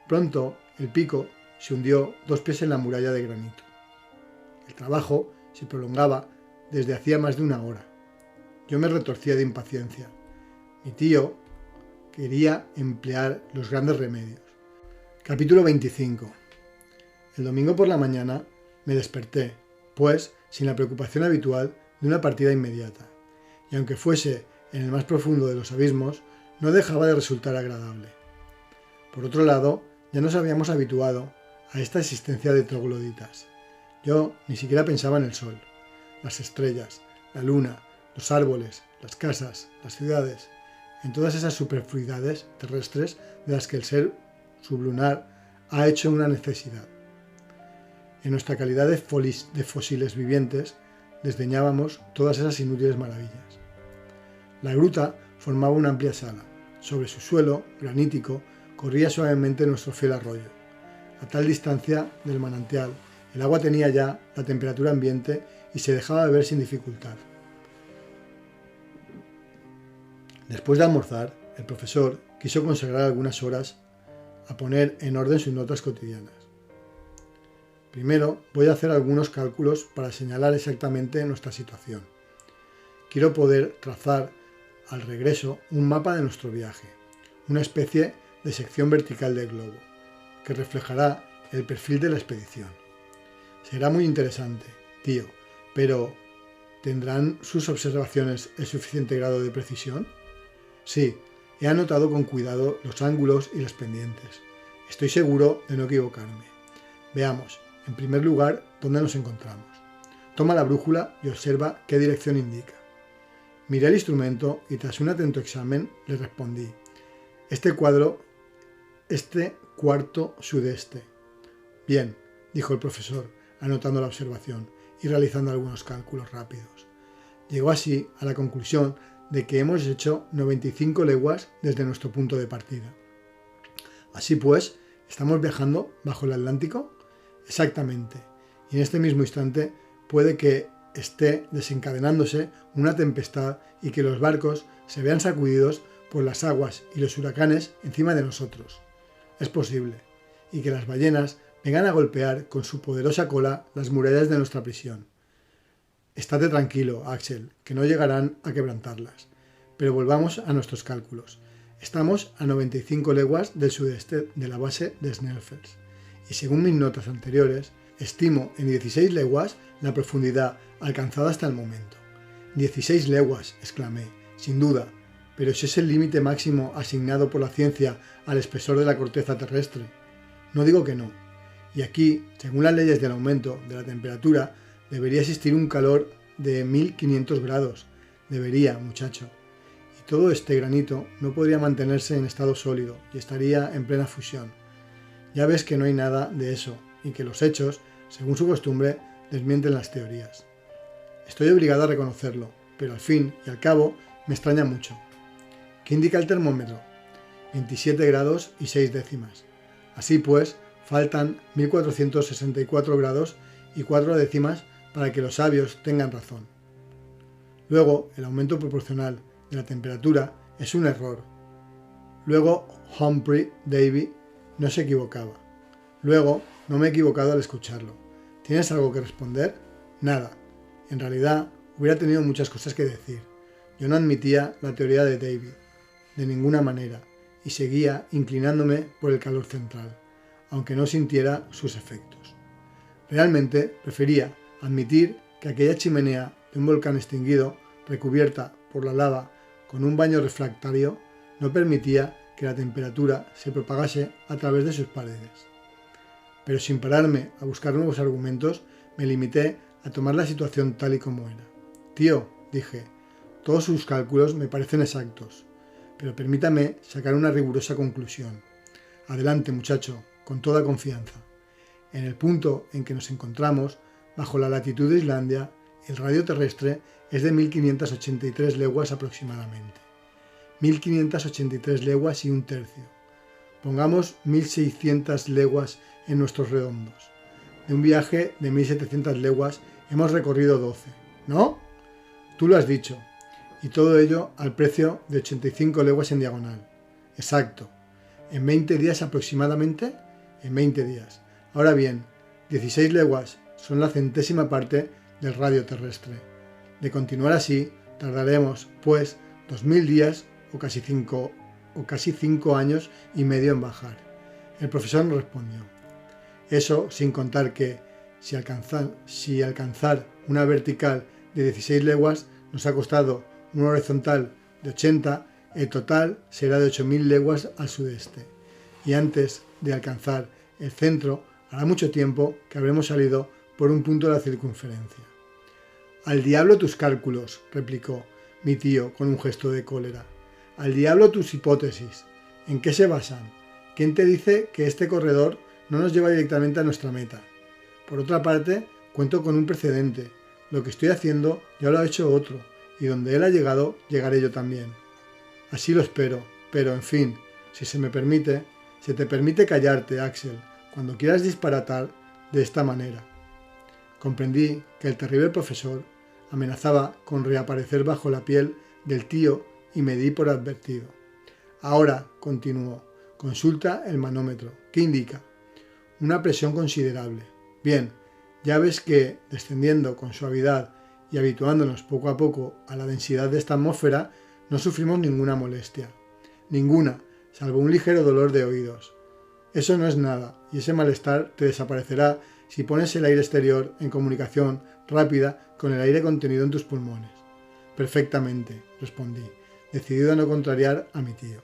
Pronto el pico se hundió 2 pies en la muralla de granito. El trabajo se prolongaba desde hacía más de una hora. Yo me retorcía de impaciencia. Mi tío quería emplear los grandes remedios. Capítulo 25. El domingo por la mañana me desperté, pues, sin la preocupación habitual de una partida inmediata, y aunque fuese en el más profundo de los abismos, no dejaba de resultar agradable. Por otro lado, ya nos habíamos habituado a esta existencia de trogloditas. Yo ni siquiera pensaba en el sol, las estrellas, la luna, los árboles, las casas, las ciudades, en todas esas superfluidades terrestres de las que el ser sublunar ha hecho una necesidad. En nuestra calidad de fósiles vivientes, desdeñábamos todas esas inútiles maravillas. La gruta formaba una amplia sala. Sobre su suelo, granítico, corría suavemente nuestro fiel arroyo. A tal distancia del manantial, el agua tenía ya la temperatura ambiente y se dejaba beber sin dificultad. Después de almorzar, el profesor quiso consagrar algunas horas a poner en orden sus notas cotidianas. Primero voy a hacer algunos cálculos para señalar exactamente nuestra situación. Quiero poder trazar al regreso un mapa de nuestro viaje, una especie de sección vertical del globo, que reflejará el perfil de la expedición. Será muy interesante, tío, pero ¿tendrán sus observaciones el suficiente grado de precisión? Sí, he anotado con cuidado los ángulos y las pendientes. Estoy seguro de no equivocarme. Veamos, en primer lugar, dónde nos encontramos. Toma la brújula y observa qué dirección indica. Miré el instrumento y tras un atento examen le respondí: este cuarto sudeste. Bien, dijo el profesor, anotando la observación y realizando algunos cálculos rápidos. Llegó así a la conclusión de que hemos hecho 95 leguas desde nuestro punto de partida. Así pues, ¿estamos viajando bajo el Atlántico? Exactamente, y en este mismo instante puede que esté desencadenándose una tempestad y que los barcos se vean sacudidos por las aguas y los huracanes encima de nosotros. Es posible, y que las ballenas vengan a golpear con su poderosa cola las murallas de nuestra prisión. Estate tranquilo, Axel, que no llegarán a quebrantarlas. Pero volvamos a nuestros cálculos. Estamos a 95 leguas del sudeste de la base de Sneffels, y según mis notas anteriores, estimo en 16 leguas la profundidad alcanzada hasta el momento. 16 leguas, exclamé, sin duda, pero ese es el límite máximo asignado por la ciencia al espesor de la corteza terrestre. No digo que no. Y aquí, según las leyes del aumento de la temperatura, debería existir un calor de 1500 grados. Debería, muchacho. Y todo este granito no podría mantenerse en estado sólido y estaría en plena fusión. Ya ves que no hay nada de eso y que los hechos, según su costumbre, desmienten las teorías. Estoy obligado a reconocerlo, pero al fin y al cabo me extraña mucho. ¿Qué indica el termómetro? 27 grados y 6 décimas. Así pues, faltan 1464 grados y 4 décimas para que los sabios tengan razón. Luego, el aumento proporcional de la temperatura es un error. Luego, Humphrey Davy no se equivocaba. Luego, no me he equivocado al escucharlo. ¿Tienes algo que responder? Nada. En realidad, hubiera tenido muchas cosas que decir. Yo no admitía la teoría de Davy, de ninguna manera, y seguía inclinándome por el calor central, aunque no sintiera sus efectos. Realmente prefería admitir que aquella chimenea de un volcán extinguido, recubierta por la lava con un baño refractario, no permitía que la temperatura se propagase a través de sus paredes. Pero sin pararme a buscar nuevos argumentos, me limité a tomar la situación tal y como era. Tío, dije, todos sus cálculos me parecen exactos, pero permítame sacar una rigurosa conclusión. Adelante, muchacho, con toda confianza. En el punto en que nos encontramos, bajo la latitud de Islandia, el radio terrestre es de 1583 leguas aproximadamente. 1583 leguas y un tercio. Pongamos 1600 leguas en nuestros redondos. De un viaje de 1700 leguas hemos recorrido 12, ¿no? Tú lo has dicho. Y todo ello al precio de 85 leguas en diagonal. Exacto. ¿En 20 días aproximadamente? En 20 días. Ahora bien, 16 leguas son la centésima parte del radio terrestre. De continuar así, tardaremos, pues, 2000 días o casi 5 años y medio en bajar. El profesor respondió. Eso sin contar que, si alcanzar una vertical de 16 leguas nos ha costado una horizontal de 80, el total será de 8000 leguas al sudeste. Y antes de alcanzar el centro, hará mucho tiempo que habremos salido por un punto de la circunferencia. Al diablo tus cálculos, replicó mi tío con un gesto de cólera. Al diablo tus hipótesis. ¿En qué se basan? ¿Quién te dice que este corredor no nos lleva directamente a nuestra meta? Por otra parte, cuento con un precedente. Lo que estoy haciendo ya lo ha hecho otro, y donde él ha llegado, llegaré yo también. Así lo espero, pero en fin, si se me permite, se te permite callarte, Axel, cuando quieras disparatar de esta manera. Comprendí que el terrible profesor amenazaba con reaparecer bajo la piel del tío y me di por advertido. Ahora, continuó, consulta el manómetro. ¿Qué indica? Una presión considerable. Bien, ya ves que, descendiendo con suavidad y habituándonos poco a poco a la densidad de esta atmósfera, no sufrimos ninguna molestia. Ninguna, salvo un ligero dolor de oídos. Eso no es nada, y ese malestar te desaparecerá si pones el aire exterior en comunicación rápida con el aire contenido en tus pulmones. Perfectamente, respondí, decidido a no contrariar a mi tío.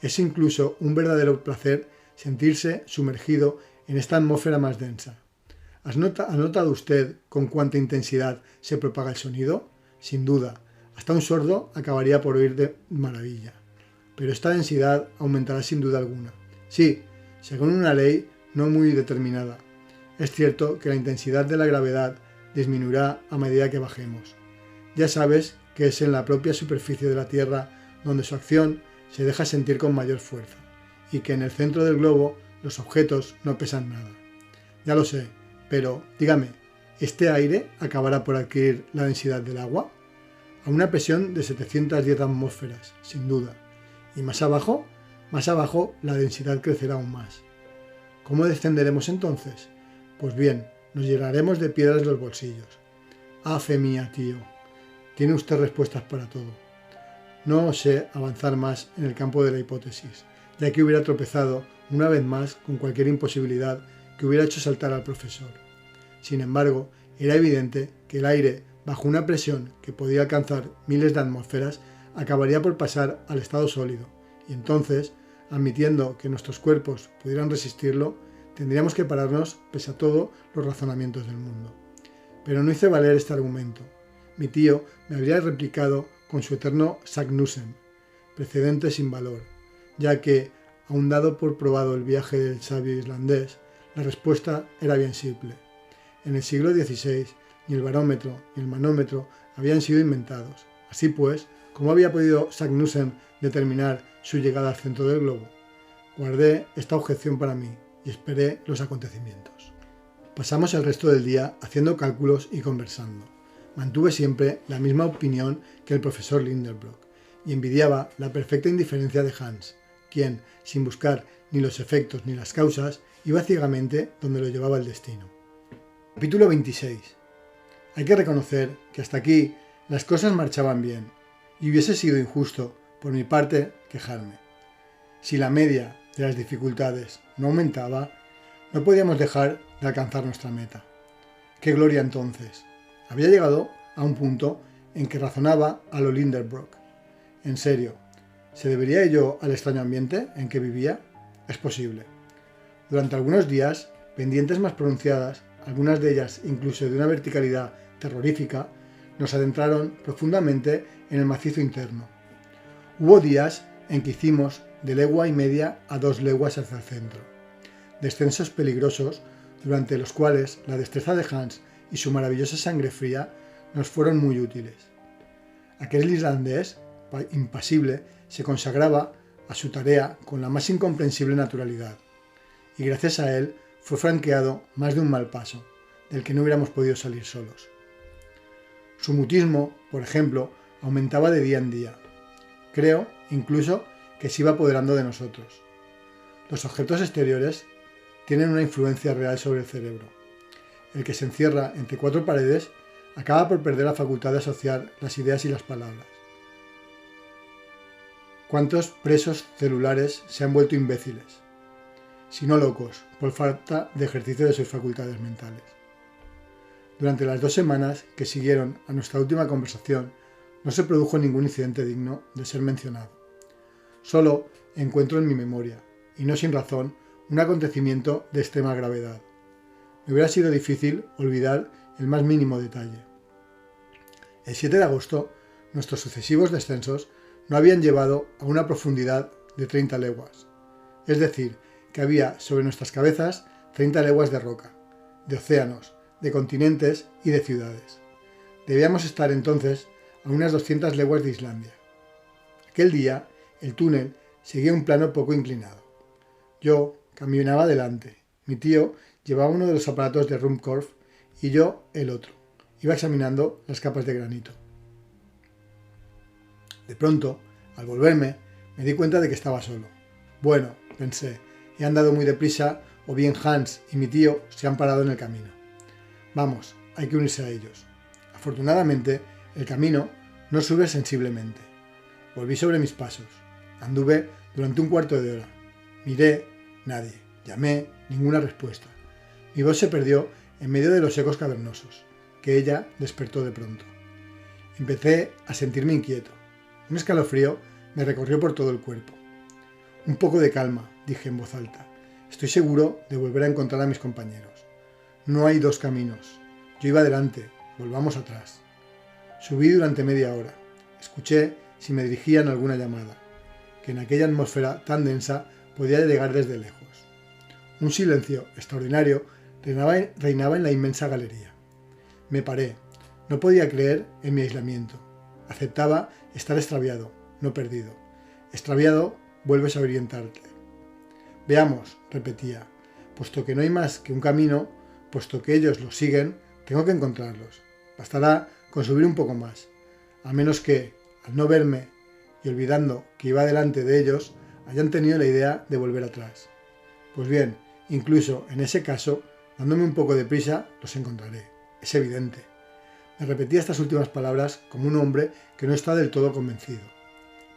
Es incluso un verdadero placer sentirse sumergido en esta atmósfera más densa. ¿Ha notado usted con cuánta intensidad se propaga el sonido? Sin duda, hasta un sordo acabaría por oír de maravilla. Pero esta densidad aumentará sin duda alguna. Sí, según una ley no muy determinada. Es cierto que la intensidad de la gravedad disminuirá a medida que bajemos. Ya sabes que es en la propia superficie de la Tierra donde su acción se deja sentir con mayor fuerza, y que en el centro del globo los objetos no pesan nada. Ya lo sé, pero dígame, ¿este aire acabará por adquirir la densidad del agua? A una presión de 710 atmósferas, sin duda. ¿Y más abajo? Más abajo la densidad crecerá aún más. ¿Cómo descenderemos entonces? Pues bien, nos llenaremos de piedras los bolsillos. ¡Ah, fe mía, tío! Tiene usted respuestas para todo. No sé avanzar más en el campo de la hipótesis, ya que hubiera tropezado una vez más con cualquier imposibilidad que hubiera hecho saltar al profesor. Sin embargo, era evidente que el aire, bajo una presión que podía alcanzar miles de atmósferas, acabaría por pasar al estado sólido, y entonces, admitiendo que nuestros cuerpos pudieran resistirlo, tendríamos que pararnos pese a todos los razonamientos del mundo. Pero no hice valer este argumento. Mi tío me habría replicado con su eterno Sagnussen, precedente sin valor, ya que, aun dado por probado el viaje del sabio islandés, la respuesta era bien simple. En el siglo XVI, ni el barómetro ni el manómetro habían sido inventados. Así pues, ¿cómo había podido Sagnussen determinar su llegada al centro del globo. Guardé esta objeción para mí y esperé los acontecimientos. Pasamos el resto del día haciendo cálculos y conversando. Mantuve siempre la misma opinión que el profesor Lindenbrock y envidiaba la perfecta indiferencia de Hans, quien, sin buscar ni los efectos ni las causas, iba ciegamente donde lo llevaba el destino. Capítulo 26. Hay que reconocer que hasta aquí las cosas marchaban bien, y hubiese sido injusto, por mi parte, quejarme. Si la media de las dificultades no aumentaba, no podíamos dejar de alcanzar nuestra meta. ¡Qué gloria entonces! Había llegado a un punto en que razonaba a lo Lindenbrock. En serio, ¿se debería ello al extraño ambiente en que vivía? Es posible. Durante algunos días, pendientes más pronunciadas, algunas de ellas incluso de una verticalidad terrorífica, nos adentraron profundamente en el macizo interno. Hubo días en que hicimos de legua y media a 2 leguas hacia el centro. Descensos peligrosos, durante los cuales la destreza de Hans y su maravillosa sangre fría nos fueron muy útiles. Aquel islandés, impasible, se consagraba a su tarea con la más incomprensible naturalidad, y gracias a él fue franqueado más de un mal paso, del que no hubiéramos podido salir solos. Su mutismo, por ejemplo, aumentaba de día en día. Creo, incluso, que se iba apoderando de nosotros. Los objetos exteriores tienen una influencia real sobre el cerebro. El que se encierra entre 4 paredes acaba por perder la facultad de asociar las ideas y las palabras. ¿Cuántos presos celulares se han vuelto imbéciles, si no locos, por falta de ejercicio de sus facultades mentales? Durante las 2 semanas que siguieron a nuestra última conversación, no se produjo ningún incidente digno de ser mencionado. Solo encuentro en mi memoria, y no sin razón, un acontecimiento de extrema gravedad. Me hubiera sido difícil olvidar el más mínimo detalle. El 7 de agosto, nuestros sucesivos descensos no habían llevado a una profundidad de 30 leguas. Es decir, que había sobre nuestras cabezas 30 leguas de roca, de océanos, de continentes y de ciudades. Debíamos estar entonces a unas 200 leguas de Islandia. Aquel día, el túnel seguía un plano poco inclinado. Yo caminaba delante, mi tío llevaba uno de los aparatos de Ruhmkorff y yo el otro. Iba examinando las capas de granito. De pronto, al volverme, me di cuenta de que estaba solo. Bueno, pensé, he andado muy deprisa o bien Hans y mi tío se han parado en el camino. Vamos, hay que unirse a ellos. Afortunadamente, el camino no sube sensiblemente. Volví sobre mis pasos. Anduve durante un cuarto de hora. Miré, nadie. Llamé, ninguna respuesta. Mi voz se perdió en medio de los ecos cavernosos, que ella despertó de pronto. Empecé a sentirme inquieto. Un escalofrío me recorrió por todo el cuerpo. Un poco de calma, dije en voz alta. Estoy seguro de volver a encontrar a mis compañeros. No hay 2 caminos. Yo iba adelante, volvamos atrás. Subí durante media hora. Escuché si me dirigían alguna llamada, que en aquella atmósfera tan densa podía llegar desde lejos. Un silencio extraordinario reinaba en la inmensa galería. Me paré. No podía creer en mi aislamiento. Aceptaba estar extraviado, no perdido. Extraviado, vuelves a orientarte. Veamos, repetía, puesto que no hay más que un camino, puesto que ellos lo siguen, tengo que encontrarlos. Bastará con subir un poco más, a menos que, al no verme y olvidando que iba delante de ellos, hayan tenido la idea de volver atrás. Pues bien, incluso en ese caso, dándome un poco de prisa, los encontraré. Es evidente. Me repetía estas últimas palabras como un hombre que no está del todo convencido.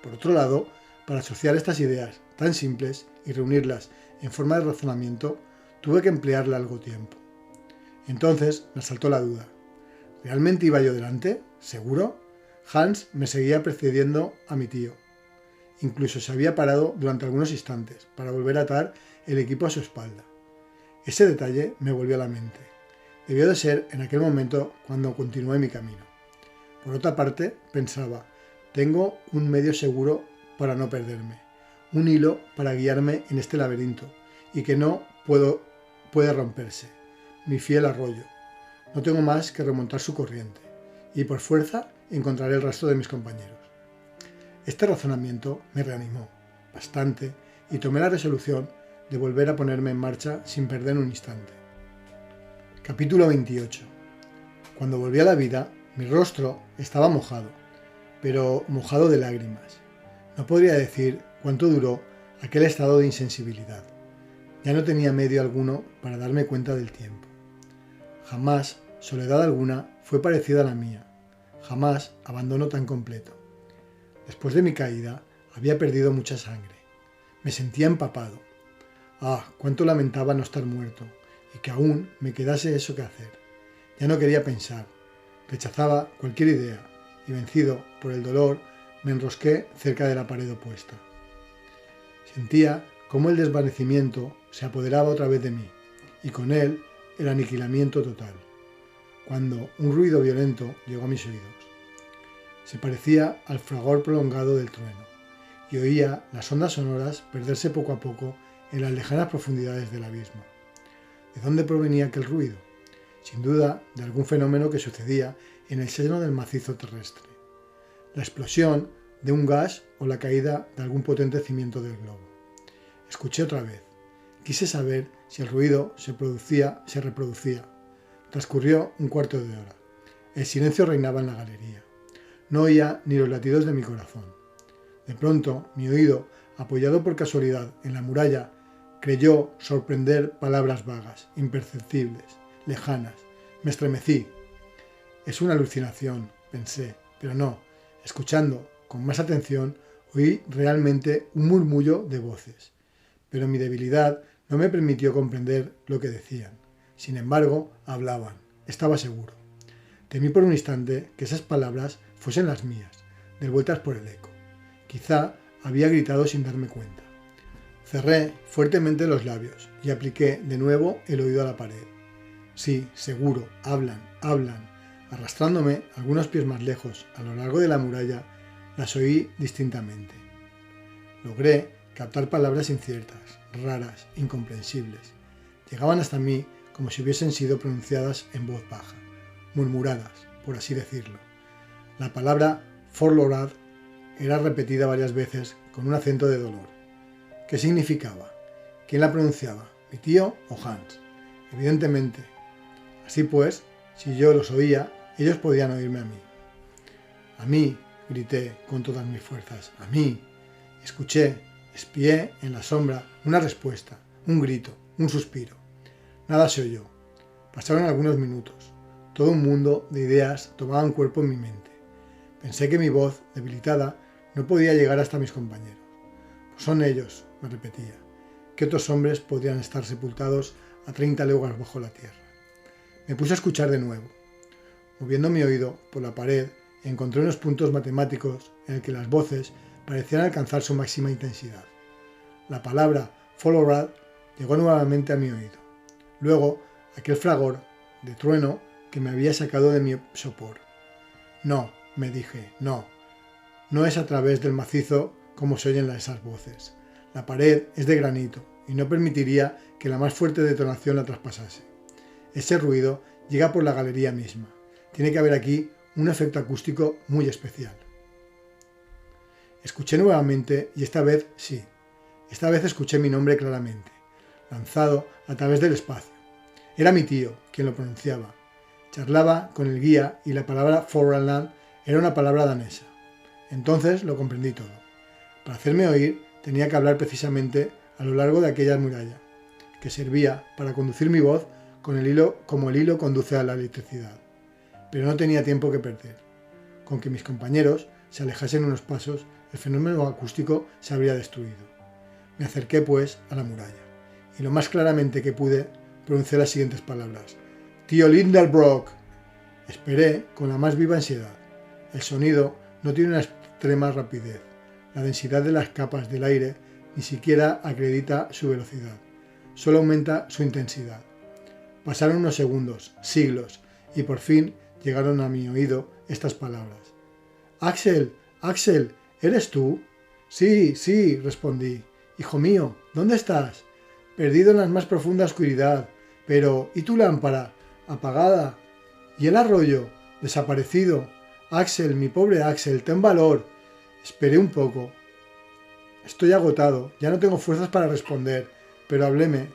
Por otro lado, para asociar estas ideas tan simples y reunirlas en forma de razonamiento, tuve que emplear largo tiempo. Entonces me asaltó la duda. ¿Realmente iba yo delante? ¿Seguro? Hans me seguía precediendo a mi tío. Incluso se había parado durante algunos instantes para volver a atar el equipo a su espalda. Ese detalle me volvió a la mente. Debió de ser en aquel momento cuando continué mi camino. Por otra parte, pensaba, tengo un medio seguro para no perderme, un hilo para guiarme en este laberinto y que no puede romperse, mi fiel arroyo. No tengo más que remontar su corriente y por fuerza encontraré el rastro de mis compañeros. Este razonamiento me reanimó bastante y tomé la resolución de volver a ponerme en marcha sin perder un instante. Capítulo 28. Cuando volví a la vida, mi rostro estaba mojado, pero mojado de lágrimas. No podría decir cuánto duró aquel estado de insensibilidad. Ya no tenía medio alguno para darme cuenta del tiempo. Jamás soledad alguna fue parecida a la mía. Jamás abandono tan completo. Después de mi caída, había perdido mucha sangre. Me sentía empapado. Ah, cuánto lamentaba no estar muerto, y que aún me quedase eso que hacer. Ya no quería pensar. Rechazaba cualquier idea, y vencido por el dolor, me enrosqué cerca de la pared opuesta. Sentía cómo el desvanecimiento se apoderaba otra vez de mí, y con él el aniquilamiento total, cuando un ruido violento llegó a mis oídos. Se parecía al fragor prolongado del trueno, y oía las ondas sonoras perderse poco a poco en las lejanas profundidades del abismo. ¿De dónde provenía aquel ruido? Sin duda, de algún fenómeno que sucedía en el seno del macizo terrestre. La explosión de un gas o la caída de algún potente cimiento del globo. Escuché otra vez. Quise saber si el ruido se reproducía. Transcurrió un cuarto de hora. El silencio reinaba en la galería. No oía ni los latidos de mi corazón. De pronto, mi oído, apoyado por casualidad en la muralla, creyó sorprender palabras vagas, imperceptibles, lejanas. Me estremecí. Es una alucinación, pensé, pero no. Escuchando con más atención, oí realmente un murmullo de voces. Pero mi debilidad no me permitió comprender lo que decían. Sin embargo, hablaban. Estaba seguro. Temí por un instante que esas palabras fuesen las mías, devueltas por el eco. Quizá había gritado sin darme cuenta. Cerré fuertemente los labios y apliqué de nuevo el oído a la pared. Sí, seguro, hablan. Arrastrándome algunos pies más lejos a lo largo de la muralla, las oí distintamente. Logré captar palabras inciertas, raras, incomprensibles. Llegaban hasta mí como si hubiesen sido pronunciadas en voz baja, murmuradas, por así decirlo. La palabra Forlorad era repetida varias veces con un acento de dolor. ¿Qué significaba? ¿Quién la pronunciaba? ¿Mi tío o Hans? Evidentemente. Así pues, si yo los oía, ellos podían oírme a mí. A mí, grité con todas mis fuerzas. A mí. Escuché, espié en la sombra una respuesta, un grito, un suspiro. Nada se oyó. Pasaron algunos minutos. Todo un mundo de ideas tomaban cuerpo en mi mente. Pensé que mi voz, debilitada, no podía llegar hasta mis compañeros. Pues son ellos, me repetía. ¿Qué otros hombres podrían estar sepultados a 30 leguas bajo la tierra? Me puse a escuchar de nuevo. Moviendo mi oído por la pared, encontré unos puntos matemáticos en el que las voces parecían alcanzar su máxima intensidad. La palabra Folorad llegó nuevamente a mi oído. Luego, aquel fragor de trueno que me había sacado de mi sopor. No, me dije, no. No es a través del macizo como se oyen esas voces. La pared es de granito y no permitiría que la más fuerte detonación la traspasase. Ese ruido llega por la galería misma. Tiene que haber aquí un efecto acústico muy especial. Escuché nuevamente y esta vez sí. Esta vez escuché mi nombre claramente, lanzado a través del espacio. Era mi tío quien lo pronunciaba. Charlaba con el guía y la palabra Forland era una palabra danesa. Entonces lo comprendí todo. Para hacerme oír tenía que hablar precisamente a lo largo de aquella muralla, que servía para conducir mi voz con el hilo como el hilo conduce a la electricidad. Pero no tenía tiempo que perder. Con que mis compañeros se alejasen unos pasos, el fenómeno acústico se habría destruido. Me acerqué, pues, a la muralla, y lo más claramente que pude, pronuncié las siguientes palabras. ¡Tío Lindelbrock! Esperé con la más viva ansiedad. El sonido no tiene una extrema rapidez. La densidad de las capas del aire ni siquiera acredita su velocidad. Solo aumenta su intensidad. Pasaron unos segundos, siglos, y por fin llegaron a mi oído estas palabras. «Axel, Axel, ¿eres tú?» «Sí, sí», respondí. «Hijo mío, ¿dónde estás?» «Perdido en la más profunda oscuridad. Pero, ¿y tu lámpara? Apagada. ¿Y el arroyo? Desaparecido. Axel, mi pobre Axel, ten valor. Esperé un poco. Estoy agotado, ya no tengo fuerzas para responder, pero hábleme.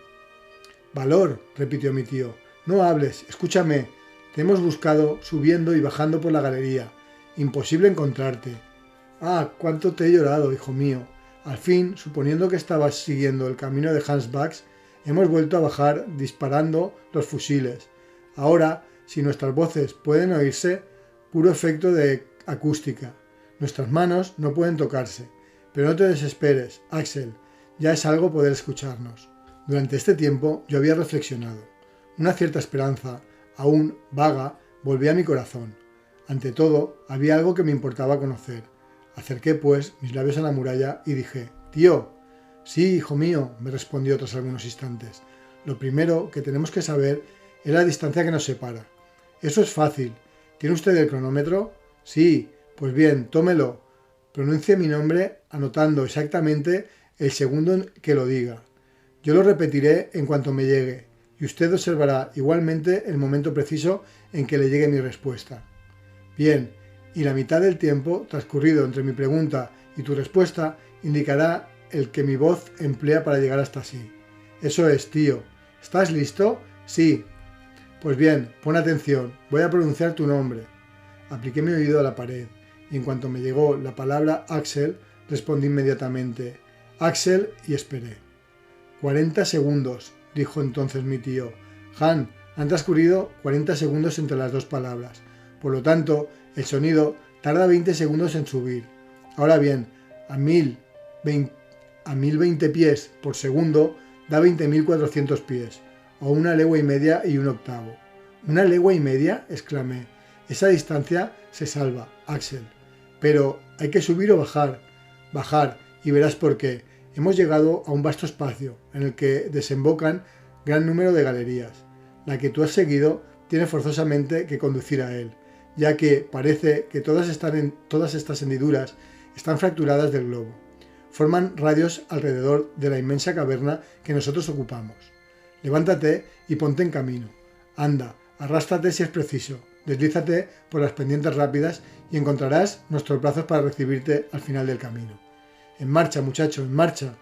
Valor, repitió mi tío. No hables, escúchame. Te hemos buscado subiendo y bajando por la galería. Imposible encontrarte. Ah, cuánto te he llorado, hijo mío. Al fin, suponiendo que estabas siguiendo el camino de Hans Bax, hemos vuelto a bajar disparando los fusiles. Ahora, si nuestras voces pueden oírse, puro efecto de acústica. Nuestras manos no pueden tocarse. Pero no te desesperes, Axel. Ya es algo poder escucharnos. Durante este tiempo yo había reflexionado. Una cierta esperanza, aún vaga, volvía a mi corazón. Ante todo, había algo que me importaba conocer. Acerqué, pues, mis labios a la muralla y dije: «Tío». «Sí, hijo mío», me respondió tras algunos instantes. «Lo primero que tenemos que saber es la distancia que nos separa». «Eso es fácil. ¿Tiene usted el cronómetro?» «Sí». «Pues bien, tómelo. Pronuncie mi nombre anotando exactamente el segundo en que lo diga. Yo lo repetiré en cuanto me llegue, y usted observará igualmente el momento preciso en que le llegue mi respuesta». «Bien, y la mitad del tiempo transcurrido entre mi pregunta y tu respuesta indicará el que mi voz emplea para llegar hasta sí». «Eso es, tío. ¿Estás listo?» «Sí». «Pues bien, pon atención. Voy a pronunciar tu nombre». Apliqué mi oído a la pared, y en cuanto me llegó la palabra Axel, respondí inmediatamente: «Axel», y esperé. 40 segundos, dijo entonces mi tío. «Han, han transcurrido 40 segundos entre las dos palabras. Por lo tanto, el sonido tarda 20 segundos en subir. Ahora bien, a 1020 pies por segundo da 20.400 pies, o 1,5 legua y un octavo». «¿1 legua y media?», exclamé. «Esa distancia se salva, Axel. Pero hay que subir o bajar». «Bajar, y verás por qué. Hemos llegado a un vasto espacio en el que desembocan gran número de galerías. La que tú has seguido tiene forzosamente que conducir a él, ya que parece que todas estas hendiduras están fracturadas del globo. Forman radios alrededor de la inmensa caverna que nosotros ocupamos. Levántate y ponte en camino. Anda, arrástrate si es preciso, deslízate por las pendientes rápidas y encontrarás nuestros brazos para recibirte al final del camino. En marcha, muchacho, en marcha».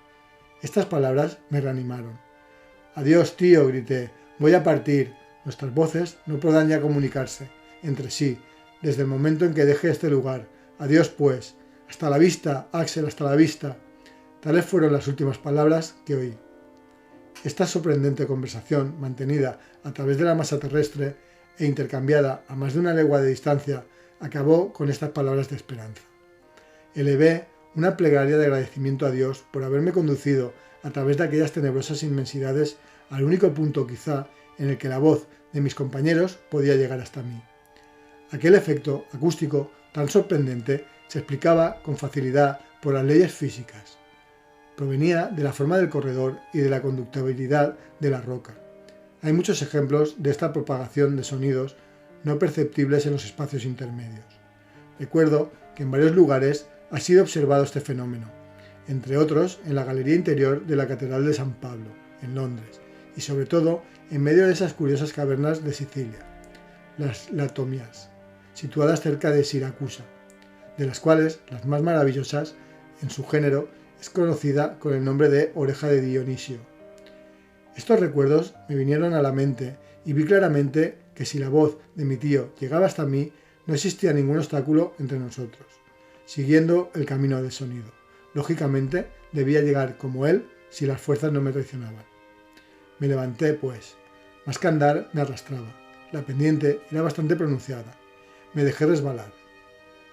Estas palabras me reanimaron. «Adiós, tío», grité. «Voy a partir». Nuestras voces no podrán ya comunicarse entre sí desde el momento en que deje este lugar. «Adiós, pues. Hasta la vista, Axel, hasta la vista». Tales fueron las últimas palabras que oí. Esta sorprendente conversación, mantenida a través de la masa terrestre e intercambiada a más de 1 legua de distancia, acabó con estas palabras de esperanza. Elevé una plegaria de agradecimiento a Dios por haberme conducido a través de aquellas tenebrosas inmensidades al único punto quizá en el que la voz de mis compañeros podía llegar hasta mí. Aquel efecto acústico tan sorprendente se explicaba con facilidad por las leyes físicas. Provenía de la forma del corredor y de la conductibilidad de la roca. Hay muchos ejemplos de esta propagación de sonidos no perceptibles en los espacios intermedios. Recuerdo que en varios lugares ha sido observado este fenómeno, entre otros en la galería interior de la Catedral de San Pablo, en Londres, y sobre todo en medio de esas curiosas cavernas de Sicilia, las Latomias, situadas cerca de Siracusa, de las cuales las más maravillosas en su género es conocida con el nombre de Oreja de Dionisio. Estos recuerdos me vinieron a la mente y vi claramente que si la voz de mi tío llegaba hasta mí, no existía ningún obstáculo entre nosotros. Siguiendo el camino del sonido, lógicamente debía llegar como él si las fuerzas no me traicionaban. Me levanté, pues. Más que andar, me arrastraba. La pendiente era bastante pronunciada. Me dejé resbalar.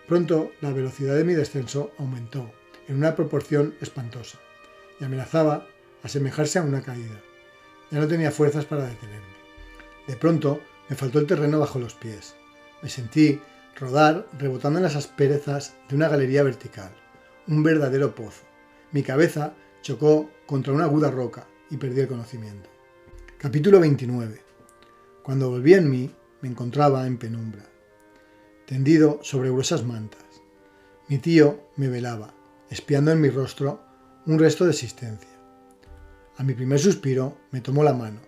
Pronto la velocidad de mi descenso aumentó en una proporción espantosa y amenazaba asemejarse a una caída. Ya no tenía fuerzas para detenerme. De pronto me faltó el terreno bajo los pies. Me sentí rodar rebotando en las asperezas de una galería vertical, un verdadero pozo. Mi cabeza chocó contra una aguda roca y perdí el conocimiento. Capítulo 29. Cuando volví en mí, me encontraba en penumbra, tendido sobre gruesas mantas. Mi tío me velaba, espiando en mi rostro un resto de existencia. A mi primer suspiro me tomó la mano.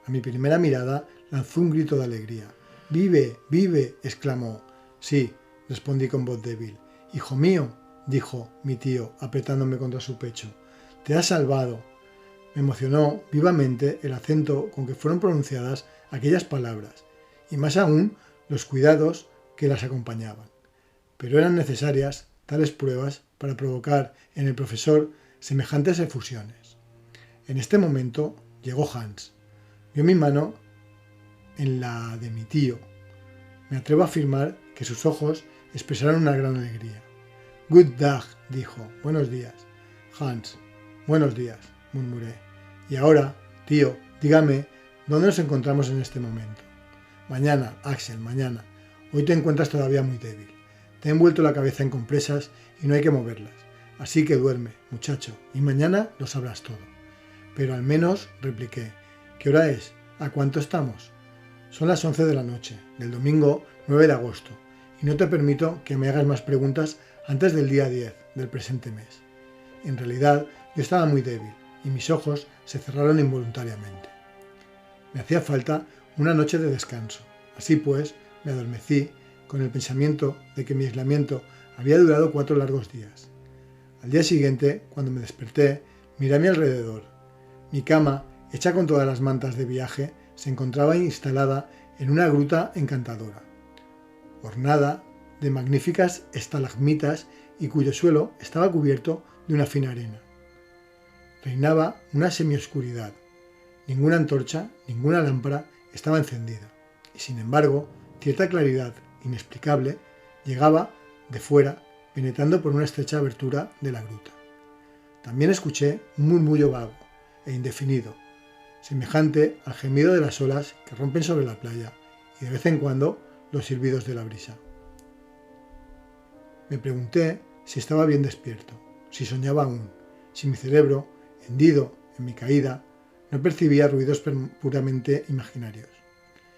A mi primera mirada lanzó un grito de alegría. «¡Vive! ¡Vive!», exclamó. «Sí», respondí con voz débil. «Hijo mío, dijo mi tío, apretándome contra su pecho. Te has salvado. Me emocionó vivamente el acento con que fueron pronunciadas aquellas palabras, y más aún los cuidados que las acompañaban. Pero eran necesarias tales pruebas para provocar en el profesor semejantes efusiones. En este momento llegó Hans. Vio mi mano en la de mi tío. Me atrevo a afirmar que sus ojos expresaron una gran alegría. Good dag, dijo. Buenos días. Hans. Buenos días, murmuré. Y ahora, tío, dígame, ¿dónde nos encontramos en este momento? Mañana, Axel, mañana. Hoy te encuentras todavía muy débil. Te he envuelto la cabeza en compresas y no hay que moverlas. Así que duerme, muchacho, y mañana lo sabrás todo. Pero al menos, repliqué, ¿qué hora es? ¿A cuánto estamos? Son las 11 de la noche, del domingo 9 de agosto, y no te permito que me hagas más preguntas antes del día 10 del presente mes. En realidad, yo estaba muy débil, y mis ojos se cerraron involuntariamente. Me hacía falta una noche de descanso. Así pues, me adormecí con el pensamiento de que mi aislamiento había durado 4 largos días. Al día siguiente, cuando me desperté, miré a mi alrededor. Mi cama, hecha con todas las mantas de viaje, se encontraba instalada en una gruta encantadora, ornada de magníficas estalagmitas y cuyo suelo estaba cubierto de una fina arena. Reinaba una semioscuridad. Ninguna antorcha, ninguna lámpara estaba encendida, y sin embargo, cierta claridad inexplicable llegaba de fuera, penetrando por una estrecha abertura de la gruta. También escuché un murmullo vago e indefinido, semejante al gemido de las olas que rompen sobre la playa, y de vez en cuando los silbidos de la brisa. Me pregunté si estaba bien despierto, si soñaba aún, si mi cerebro, hendido en mi caída, no percibía ruidos puramente imaginarios.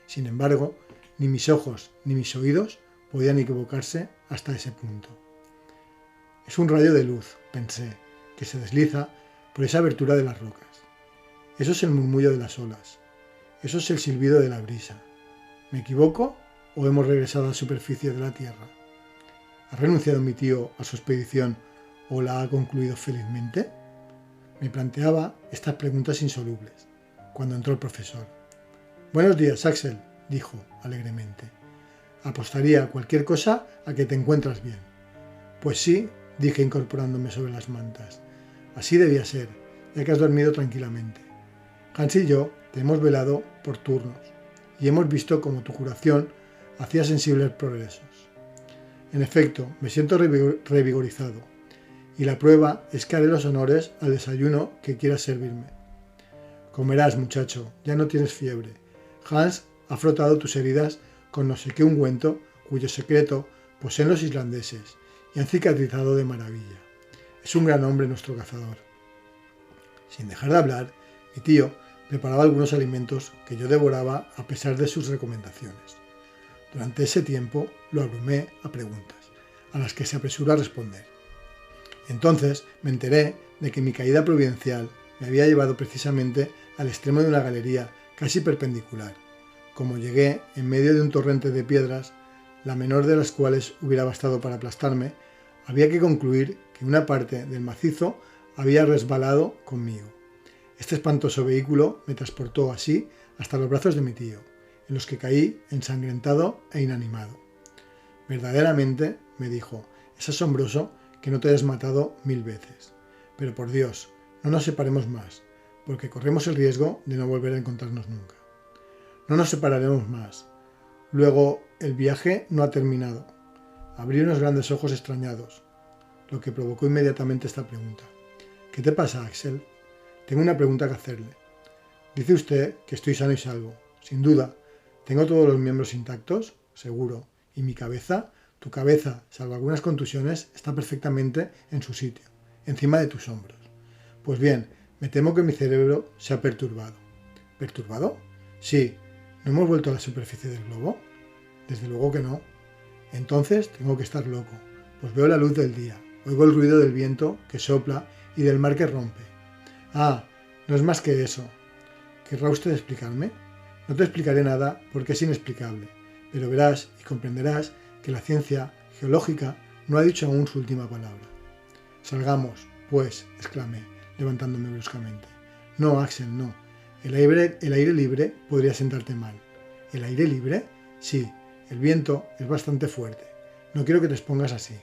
Sin embargo, ni mis ojos ni mis oídos podían equivocarse hasta ese punto. Es un rayo de luz, pensé, que se desliza por esa abertura de las rocas. Eso es el murmullo de las olas. Eso es el silbido de la brisa. ¿Me equivoco o hemos regresado a la superficie de la Tierra? ¿Ha renunciado mi tío a su expedición o la ha concluido felizmente? Me planteaba estas preguntas insolubles cuando entró el profesor. Buenos días, Axel, dijo alegremente. Apostaría cualquier cosa a que te encuentras bien. Pues sí, dije incorporándome sobre las mantas. Así debía ser, ya que has dormido tranquilamente. Hans y yo te hemos velado por turnos y hemos visto cómo tu curación hacía sensibles progresos. En efecto, me siento revigorizado y la prueba es que haré los honores al desayuno que quieras servirme. Comerás, muchacho, ya no tienes fiebre. Hans ha frotado tus heridas con no sé qué ungüento cuyo secreto poseen los islandeses y han cicatrizado de maravilla. Es un gran hombre nuestro cazador. Sin dejar de hablar, mi tío preparaba algunos alimentos que yo devoraba a pesar de sus recomendaciones. Durante ese tiempo lo abrumé a preguntas, a las que se apresuró a responder. Entonces me enteré de que mi caída providencial me había llevado precisamente al extremo de una galería casi perpendicular. Como llegué en medio de un torrente de piedras, la menor de las cuales hubiera bastado para aplastarme, había que concluir que una parte del macizo había resbalado conmigo. Este espantoso vehículo me transportó así hasta los brazos de mi tío, en los que caí ensangrentado e inanimado. Verdaderamente, me dijo, es asombroso que no te hayas matado 1000 veces. Pero por Dios, no nos separemos más, porque corremos el riesgo de no volver a encontrarnos nunca. No nos separaremos más. Luego, el viaje no ha terminado. Abrí unos grandes ojos extrañados, lo que provocó inmediatamente esta pregunta. ¿Qué te pasa, Axel? Tengo una pregunta que hacerle. Dice usted que estoy sano y salvo. Sin duda. ¿Tengo todos los miembros intactos? Seguro. ¿Y mi cabeza? Tu cabeza, salvo algunas contusiones, está perfectamente en su sitio, encima de tus hombros. Pues bien, me temo que mi cerebro se ha perturbado. ¿Perturbado? Sí. ¿No hemos vuelto a la superficie del globo? Desde luego que no. Entonces tengo que estar loco, pues veo la luz del día, oigo el ruido del viento que sopla y del mar que rompe. Ah, no es más que eso. ¿Querrá usted explicarme? No te explicaré nada porque es inexplicable, pero verás y comprenderás que la ciencia geológica no ha dicho aún su última palabra. Salgamos, pues, exclamé, levantándome bruscamente. No, Axel, no. El aire libre podría sentarte mal. ¿El aire libre? Sí, el viento es bastante fuerte. No quiero que te expongas así.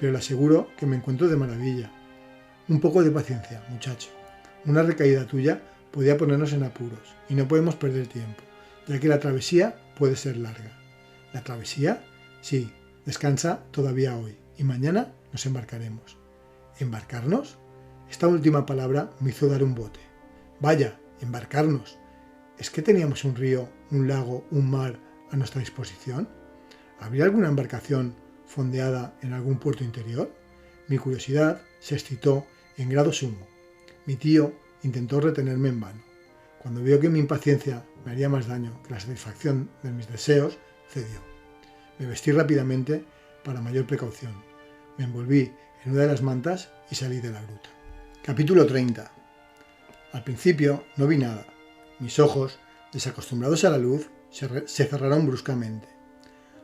Pero le aseguro que me encuentro de maravilla. Un poco de paciencia, muchacho. Una recaída tuya podía ponernos en apuros y no podemos perder tiempo, ya que la travesía puede ser larga. ¿La travesía? Sí, descansa todavía hoy y mañana nos embarcaremos. ¿Embarcarnos? Esta última palabra me hizo dar un bote. Vaya, embarcarnos. ¿Es que teníamos un río, un lago, un mar a nuestra disposición? ¿Habría alguna embarcación fondeada en algún puerto interior? Mi curiosidad se excitó en grado sumo. Mi tío intentó retenerme en vano. Cuando vio que mi impaciencia me haría más daño que la satisfacción de mis deseos, cedió. Me vestí rápidamente para mayor precaución. Me envolví en una de las mantas y salí de la gruta. Capítulo 30. Al principio no vi nada. Mis ojos, desacostumbrados a la luz, se cerraron bruscamente.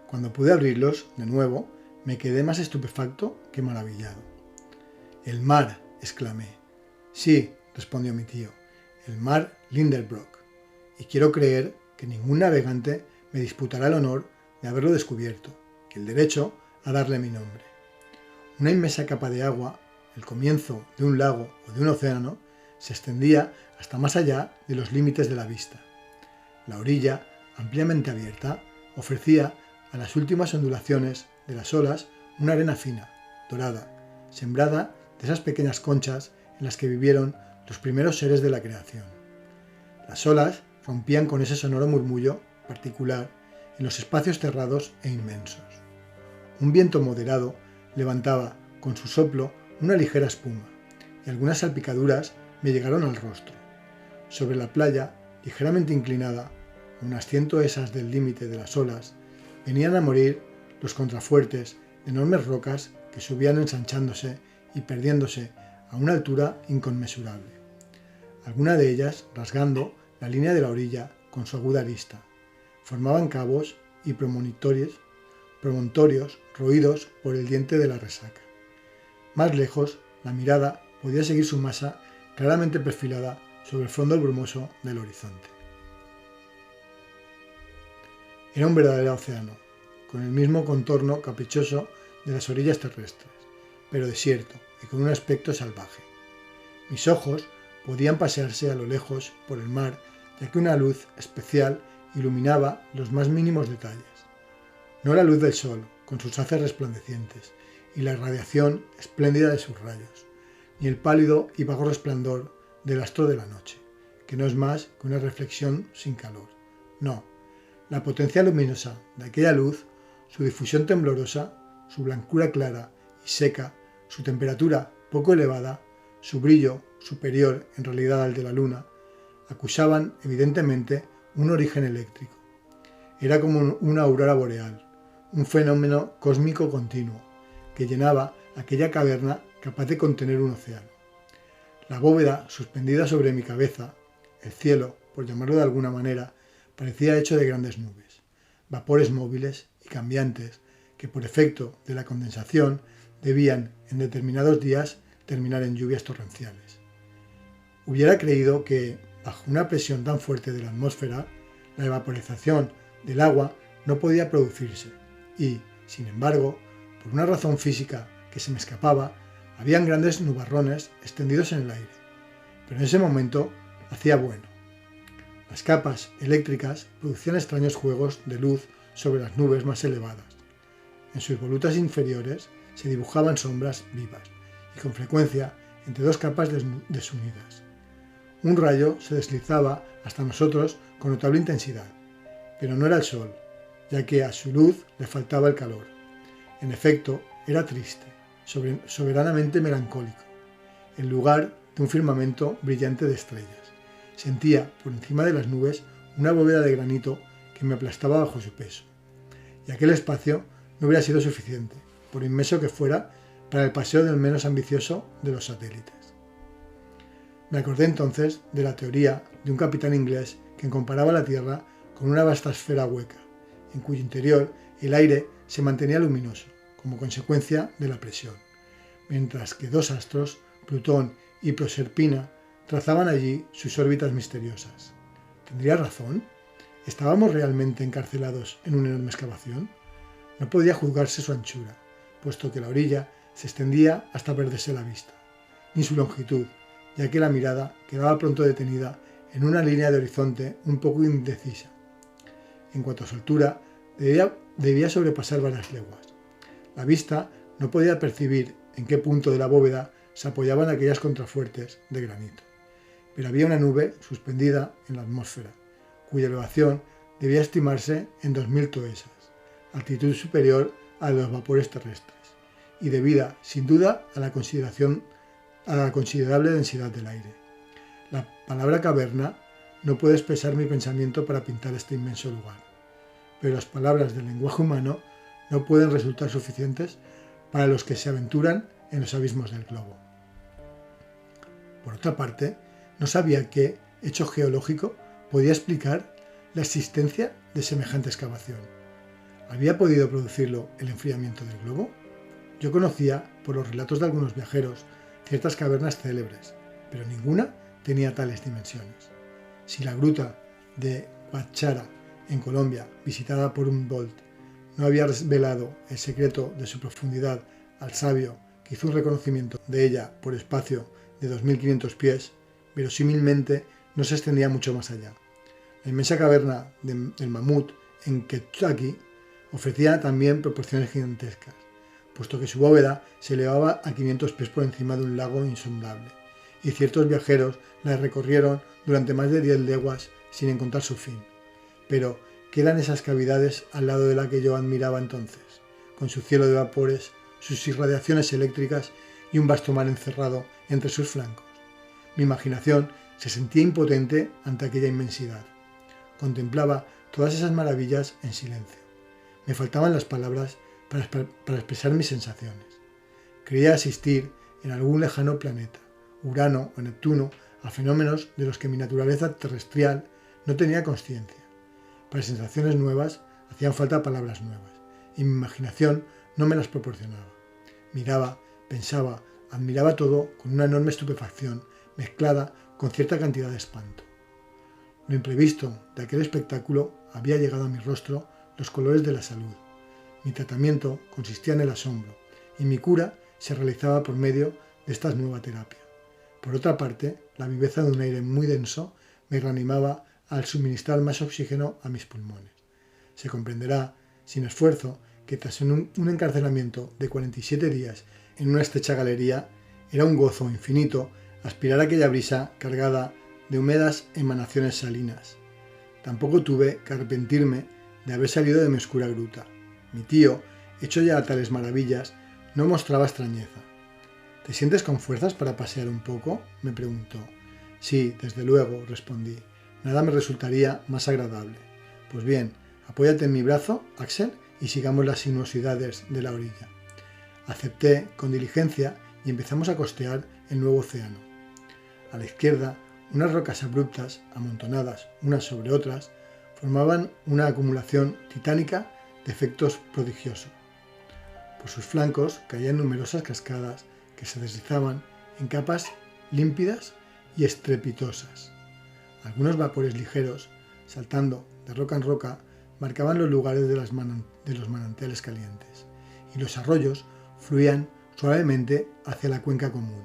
Cuando pude abrirlos de nuevo, me quedé más estupefacto que maravillado. «El mar», exclamé. «Sí», respondió mi tío, «el mar Lindenbrock, y quiero creer que ningún navegante me disputará el honor de haberlo descubierto y el derecho a darle mi nombre». Una inmensa capa de agua, el comienzo de un lago o de un océano, se extendía hasta más allá de los límites de la vista. La orilla, ampliamente abierta, ofrecía a las últimas ondulaciones de las olas una arena fina, dorada, sembrada de esas pequeñas conchas en las que vivieron los primeros seres de la creación. Las olas rompían con ese sonoro murmullo particular en los espacios cerrados e inmensos. Un viento moderado levantaba con su soplo una ligera espuma, y algunas salpicaduras me llegaron al rostro. Sobre la playa, ligeramente inclinada, unas 100 esas del límite de las olas, venían a morir los contrafuertes de enormes rocas que subían ensanchándose y perdiéndose a una altura inconmensurable. Algunas de ellas, rasgando la línea de la orilla con su aguda arista, formaban cabos y promontorios roídos por el diente de la resaca. Más lejos, la mirada podía seguir su masa claramente perfilada sobre el fondo brumoso del horizonte. Era un verdadero océano, con el mismo contorno caprichoso de las orillas terrestres, pero desierto y con un aspecto salvaje. Mis ojos podían pasearse a lo lejos por el mar, ya que una luz especial iluminaba los más mínimos detalles. No la luz del sol, con sus haces resplandecientes, y la irradiación espléndida de sus rayos, ni el pálido y vago resplandor del astro de la noche, que no es más que una reflexión sin calor. No, la potencia luminosa de aquella luz, su difusión temblorosa, su blancura clara y seca, su temperatura poco elevada, su brillo superior en realidad al de la luna, acusaban evidentemente un origen eléctrico. Era como una aurora boreal, un fenómeno cósmico continuo, que llenaba aquella caverna capaz de contener un océano. La bóveda suspendida sobre mi cabeza, el cielo, por llamarlo de alguna manera, parecía hecho de grandes nubes, vapores móviles y cambiantes que por efecto de la condensación debían en determinados días terminar en lluvias torrenciales. Hubiera creído que, bajo una presión tan fuerte de la atmósfera, la evaporización del agua no podía producirse y, sin embargo, por una razón física que se me escapaba, habían grandes nubarrones extendidos en el aire. Pero en ese momento hacía bueno. Las capas eléctricas producían extraños juegos de luz sobre las nubes más elevadas. En sus volutas inferiores se dibujaban sombras vivas y con frecuencia entre dos capas desunidas. Un rayo se deslizaba hasta nosotros con notable intensidad, pero no era el sol, ya que a su luz le faltaba el calor. En efecto, era triste, soberanamente melancólico, en lugar de un firmamento brillante de estrellas. Sentía por encima de las nubes una bóveda de granito que me aplastaba bajo su peso, y aquel espacio no hubiera sido suficiente, por inmenso que fuera, para el paseo del menos ambicioso de los satélites. Me acordé entonces de la teoría de un capitán inglés que comparaba la Tierra con una vasta esfera hueca, en cuyo interior el aire se mantenía luminoso, como consecuencia de la presión, mientras que dos astros, Plutón y Proserpina, trazaban allí sus órbitas misteriosas. ¿Tendría razón? ¿Estábamos realmente encarcelados en una enorme excavación? No podía juzgarse su anchura, puesto que la orilla se extendía hasta perderse la vista, ni su longitud, ya que la mirada quedaba pronto detenida en una línea de horizonte un poco indecisa. En cuanto a su altura, debía sobrepasar varias leguas. La vista no podía percibir en qué punto de la bóveda se apoyaban aquellas contrafuertes de granito, pero había una nube suspendida en la atmósfera, cuya elevación debía estimarse en 2000 toesas, altitud superior a los vapores terrestres, y debida, sin duda, a la considerable densidad del aire. La palabra caverna no puede expresar mi pensamiento para pintar este inmenso lugar, pero las palabras del lenguaje humano no pueden resultar suficientes para los que se aventuran en los abismos del globo. Por otra parte, no sabía qué hecho geológico podía explicar la existencia de semejante excavación. ¿Había podido producirlo el enfriamiento del globo? Yo conocía, por los relatos de algunos viajeros, ciertas cavernas célebres, pero ninguna tenía tales dimensiones. Si la gruta de Guachara, en Colombia, visitada por Humboldt, no había revelado el secreto de su profundidad al sabio que hizo un reconocimiento de ella por espacio de 2500 pies, verosímilmente no se extendía mucho más allá. La inmensa caverna del Mamut en Kentucky ofrecía también proporciones gigantescas, puesto que su bóveda se elevaba a 500 pies por encima de un lago insondable, y ciertos viajeros la recorrieron durante más de 10 leguas sin encontrar su fin. Pero, ¿qué eran esas cavidades al lado de la que yo admiraba entonces, con su cielo de vapores, sus irradiaciones eléctricas y un vasto mar encerrado entre sus flancos? Mi imaginación se sentía impotente ante aquella inmensidad. Contemplaba todas esas maravillas en silencio. Me faltaban las palabras para expresar mis sensaciones. Creía asistir en algún lejano planeta, Urano o Neptuno, a fenómenos de los que mi naturaleza terrestrial no tenía consciencia. Para sensaciones nuevas hacían falta palabras nuevas, y mi imaginación no me las proporcionaba. Miraba, pensaba, admiraba todo con una enorme estupefacción mezclada con cierta cantidad de espanto. Lo imprevisto de aquel espectáculo había llegado a mi rostro los colores de la salud. Mi tratamiento consistía en el asombro, y mi cura se realizaba por medio de esta nueva terapia. Por otra parte, la viveza de un aire muy denso me reanimaba al suministrar más oxígeno a mis pulmones. Se comprenderá, sin esfuerzo, que tras un encarcelamiento de 47 días en una estrecha galería, era un gozo infinito aspirar a aquella brisa cargada de húmedas emanaciones salinas. Tampoco tuve que arrepentirme de haber salido de mi oscura gruta. Mi tío, hecho ya a tales maravillas, no mostraba extrañeza. ¿Te sientes con fuerzas para pasear un poco?, me preguntó. Sí, desde luego, respondí. Nada me resultaría más agradable. Pues bien, apóyate en mi brazo, Axel, y sigamos las sinuosidades de la orilla. Acepté con diligencia y empezamos a costear el nuevo océano. A la izquierda, unas rocas abruptas, amontonadas unas sobre otras, formaban una acumulación titánica de efectos prodigiosos. Por sus flancos caían numerosas cascadas que se deslizaban en capas límpidas y estrepitosas. Algunos vapores ligeros, saltando de roca en roca, marcaban los lugares de los manantiales calientes, y los arroyos fluían suavemente hacia la cuenca común,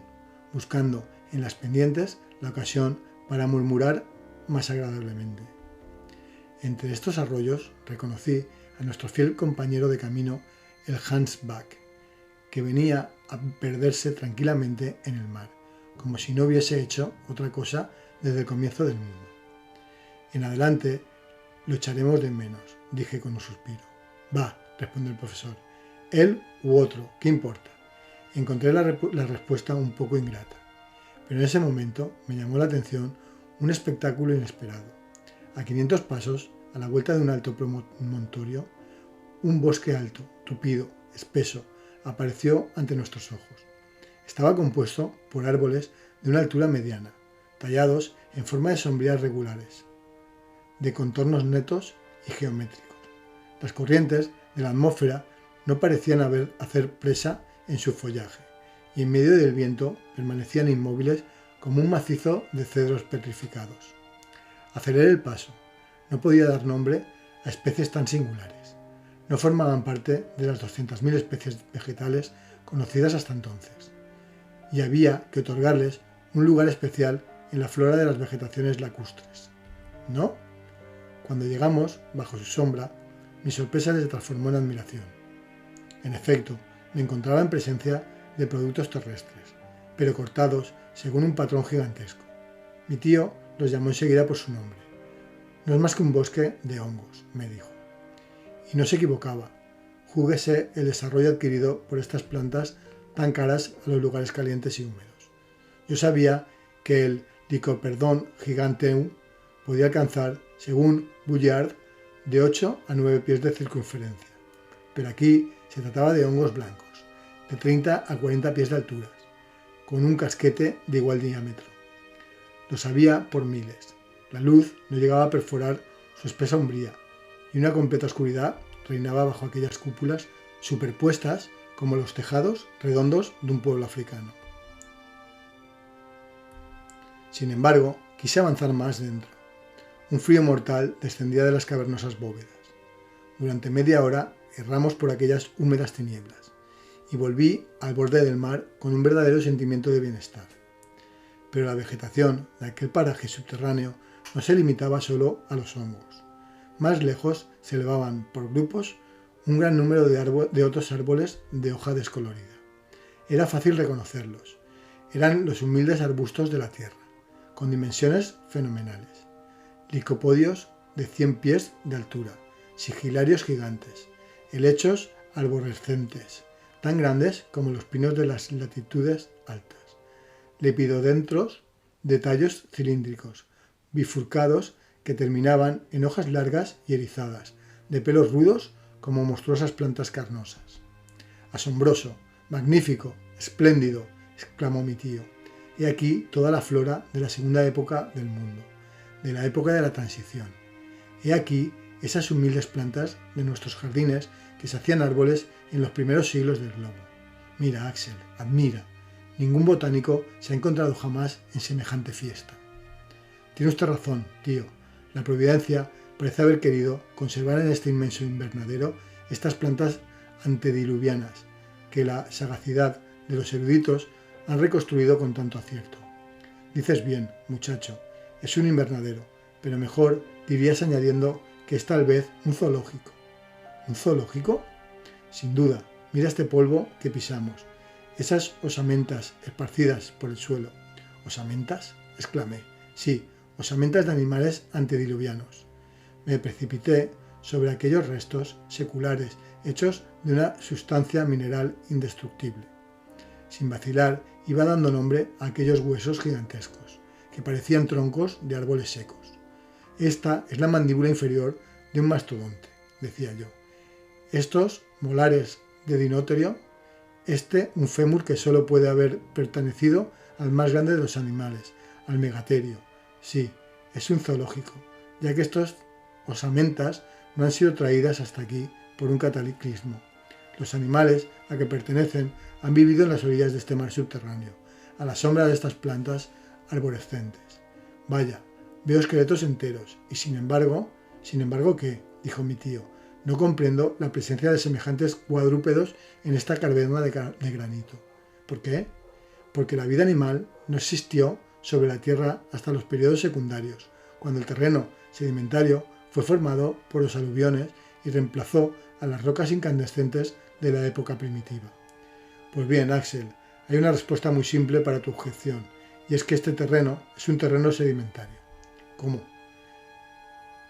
buscando en las pendientes la ocasión para murmurar más agradablemente. Entre estos arroyos reconocí a nuestro fiel compañero de camino, el Hans Bach, que venía a perderse tranquilamente en el mar, como si no hubiese hecho otra cosa desde el comienzo del mundo. En adelante lo echaremos de menos, dije con un suspiro. Va, respondió el profesor, él u otro, ¿qué importa? Encontré la respuesta un poco ingrata, pero en ese momento me llamó la atención un espectáculo inesperado. A 500 pasos, a la vuelta de un alto promontorio, un bosque alto, tupido, espeso, apareció ante nuestros ojos. Estaba compuesto por árboles de una altura mediana, tallados en forma de sombrías regulares, de contornos netos y geométricos. Las corrientes de la atmósfera no parecían hacer presa en su follaje, y en medio del viento permanecían inmóviles como un macizo de cedros petrificados. Aceleré el paso. No podía dar nombre a especies tan singulares. No formaban parte de las 200.000 especies vegetales conocidas hasta entonces, y había que otorgarles un lugar especial en la flora de las vegetaciones lacustres. ¿No? Cuando llegamos, bajo su sombra, mi sorpresa se transformó en admiración. En efecto, me encontraba en presencia de productos terrestres, pero cortados según un patrón gigantesco. Mi tío los llamó enseguida por su nombre. No es más que un bosque de hongos, me dijo. Y no se equivocaba. Júguese el desarrollo adquirido por estas plantas tan caras a los lugares calientes y húmedos. Yo sabía que el Lycoperdon giganteum podía alcanzar, según Bullard, de 8 a 9 pies de circunferencia, pero aquí se trataba de hongos blancos, de 30 a 40 pies de altura, con un casquete de igual diámetro. Los había por miles. La luz no llegaba a perforar su espesa umbría, y una completa oscuridad reinaba bajo aquellas cúpulas superpuestas como los tejados redondos de un pueblo africano. Sin embargo, quise avanzar más dentro. Un frío mortal descendía de las cavernosas bóvedas. Durante media hora erramos por aquellas húmedas tinieblas, y volví al borde del mar con un verdadero sentimiento de bienestar. Pero la vegetación de aquel paraje subterráneo no se limitaba solo a los hongos. Más lejos se elevaban por grupos un gran número de otros árboles de hoja descolorida. Era fácil reconocerlos. Eran los humildes arbustos de la tierra, con dimensiones fenomenales. Licopodios de 100 pies de altura, sigilarios gigantes, helechos arborescentes, tan grandes como los pinos de las latitudes altas, lepidodendros de tallos cilíndricos, bifurcados que terminaban en hojas largas y erizadas, de pelos rudos como monstruosas plantas carnosas. Asombroso, magnífico, espléndido, exclamó mi tío. He aquí toda la flora de la segunda época del mundo, de la época de la transición. He aquí esas humildes plantas de nuestros jardines que se hacían árboles en los primeros siglos del globo. Mira, Axel, admira. Ningún botánico se ha encontrado jamás en semejante fiesta. Tiene usted razón, tío. La providencia parece haber querido conservar en este inmenso invernadero estas plantas antediluvianas que la sagacidad de los eruditos han reconstruido con tanto acierto. Dices bien, muchacho, es un invernadero, pero mejor dirías añadiendo que es tal vez un zoológico. ¿Un zoológico? Sin duda, mira este polvo que pisamos, esas osamentas esparcidas por el suelo. ¿Osamentas?, exclamé. Sí, osamentas de animales antediluvianos. Me precipité sobre aquellos restos seculares hechos de una sustancia mineral indestructible. Sin vacilar, iba dando nombre a aquellos huesos gigantescos, que parecían troncos de árboles secos. Esta es la mandíbula inferior de un mastodonte, decía yo. Estos molares de dinóterio, un fémur que solo puede haber pertenecido al más grande de los animales, al megaterio. Sí, es un zoológico, ya que estos osamentas no han sido traídas hasta aquí por un cataclismo. Los animales a que pertenecen han vivido en las orillas de este mar subterráneo, a la sombra de estas plantas arborescentes. Vaya, veo esqueletos enteros, y sin embargo, ¿qué?, dijo mi tío. No comprendo la presencia de semejantes cuadrúpedos en esta caverna de granito. ¿Por qué? Porque la vida animal no existió sobre la Tierra hasta los periodos secundarios, cuando el terreno sedimentario fue formado por los aluviones y reemplazó a las rocas incandescentes de la época primitiva. Pues bien, Axel, hay una respuesta muy simple para tu objeción, y es que este terreno es un terreno sedimentario. ¿Cómo?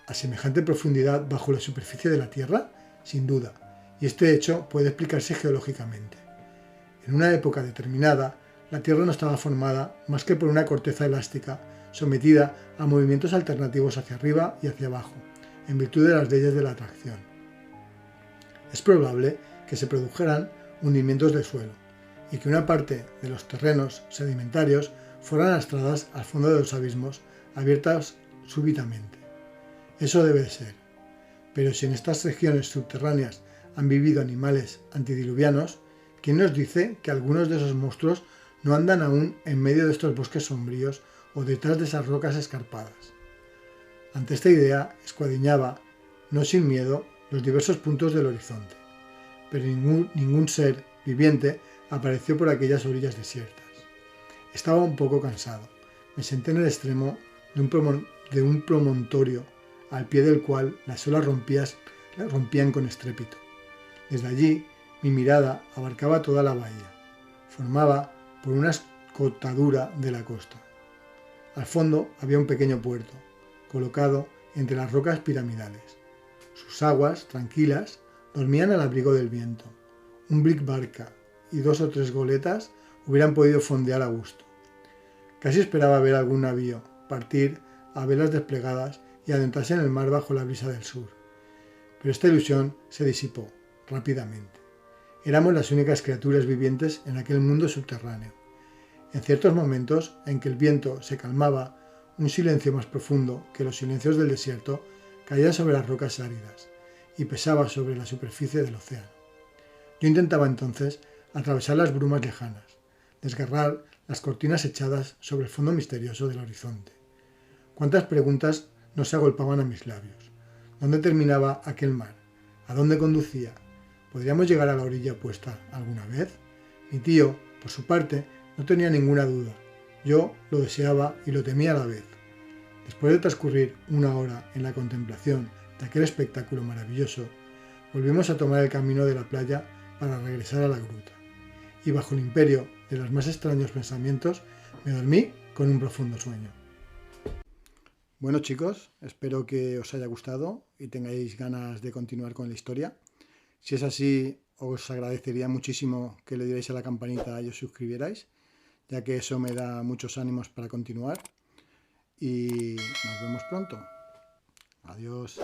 ¿A semejante profundidad bajo la superficie de la Tierra? Sin duda, y este hecho puede explicarse geológicamente. En una época determinada, la Tierra no estaba formada más que por una corteza elástica sometida a movimientos alternativos hacia arriba y hacia abajo, en virtud de las leyes de la atracción. Es probable que se produjeran hundimientos del suelo y que una parte de los terrenos sedimentarios fueran arrastradas al fondo de los abismos abiertos súbitamente. Eso debe de ser. Pero si en estas regiones subterráneas han vivido animales antediluvianos, ¿Quién nos dice que algunos de esos monstruos no andan aún en medio de estos bosques sombríos o detrás de esas rocas escarpadas? Ante esta idea, escuadriñaba, no sin miedo, los diversos puntos del horizonte, pero ningún ser viviente apareció por aquellas orillas desiertas. Estaba un poco cansado. Me senté en el extremo de un promontorio, al pie del cual las olas rompían con estrépito. Desde allí, mi mirada abarcaba toda la bahía, formada por una escotadura de la costa. Al fondo había un pequeño puerto, colocado entre las rocas piramidales. Sus aguas, tranquilas, dormían al abrigo del viento. Un brick barca y 2 o 3 goletas hubieran podido fondear a gusto. Casi esperaba ver algún navío partir a velas desplegadas y adentrarse en el mar bajo la brisa del sur. Pero esta ilusión se disipó rápidamente. Éramos las únicas criaturas vivientes en aquel mundo subterráneo. En ciertos momentos en que el viento se calmaba, un silencio más profundo que los silencios del desierto caía sobre las rocas áridas y pesaba sobre la superficie del océano. Yo intentaba entonces atravesar las brumas lejanas, desgarrar las cortinas echadas sobre el fondo misterioso del horizonte. ¿Cuántas preguntas no se agolpaban a mis labios? ¿Dónde terminaba aquel mar? ¿A dónde conducía? ¿Podríamos llegar a la orilla opuesta alguna vez? Mi tío, por su parte, no tenía ninguna duda. Yo lo deseaba y lo temía a la vez. Después de transcurrir una hora en la contemplación de aquel espectáculo maravilloso, volvimos a tomar el camino de la playa para regresar a la gruta. Y bajo el imperio de los más extraños pensamientos, me dormí con un profundo sueño. Bueno chicos, espero que os haya gustado y tengáis ganas de continuar con la historia. Si es así, os agradecería muchísimo que le dierais a la campanita y os suscribierais, ya que eso me da muchos ánimos para continuar. Y nos vemos pronto. Adiós.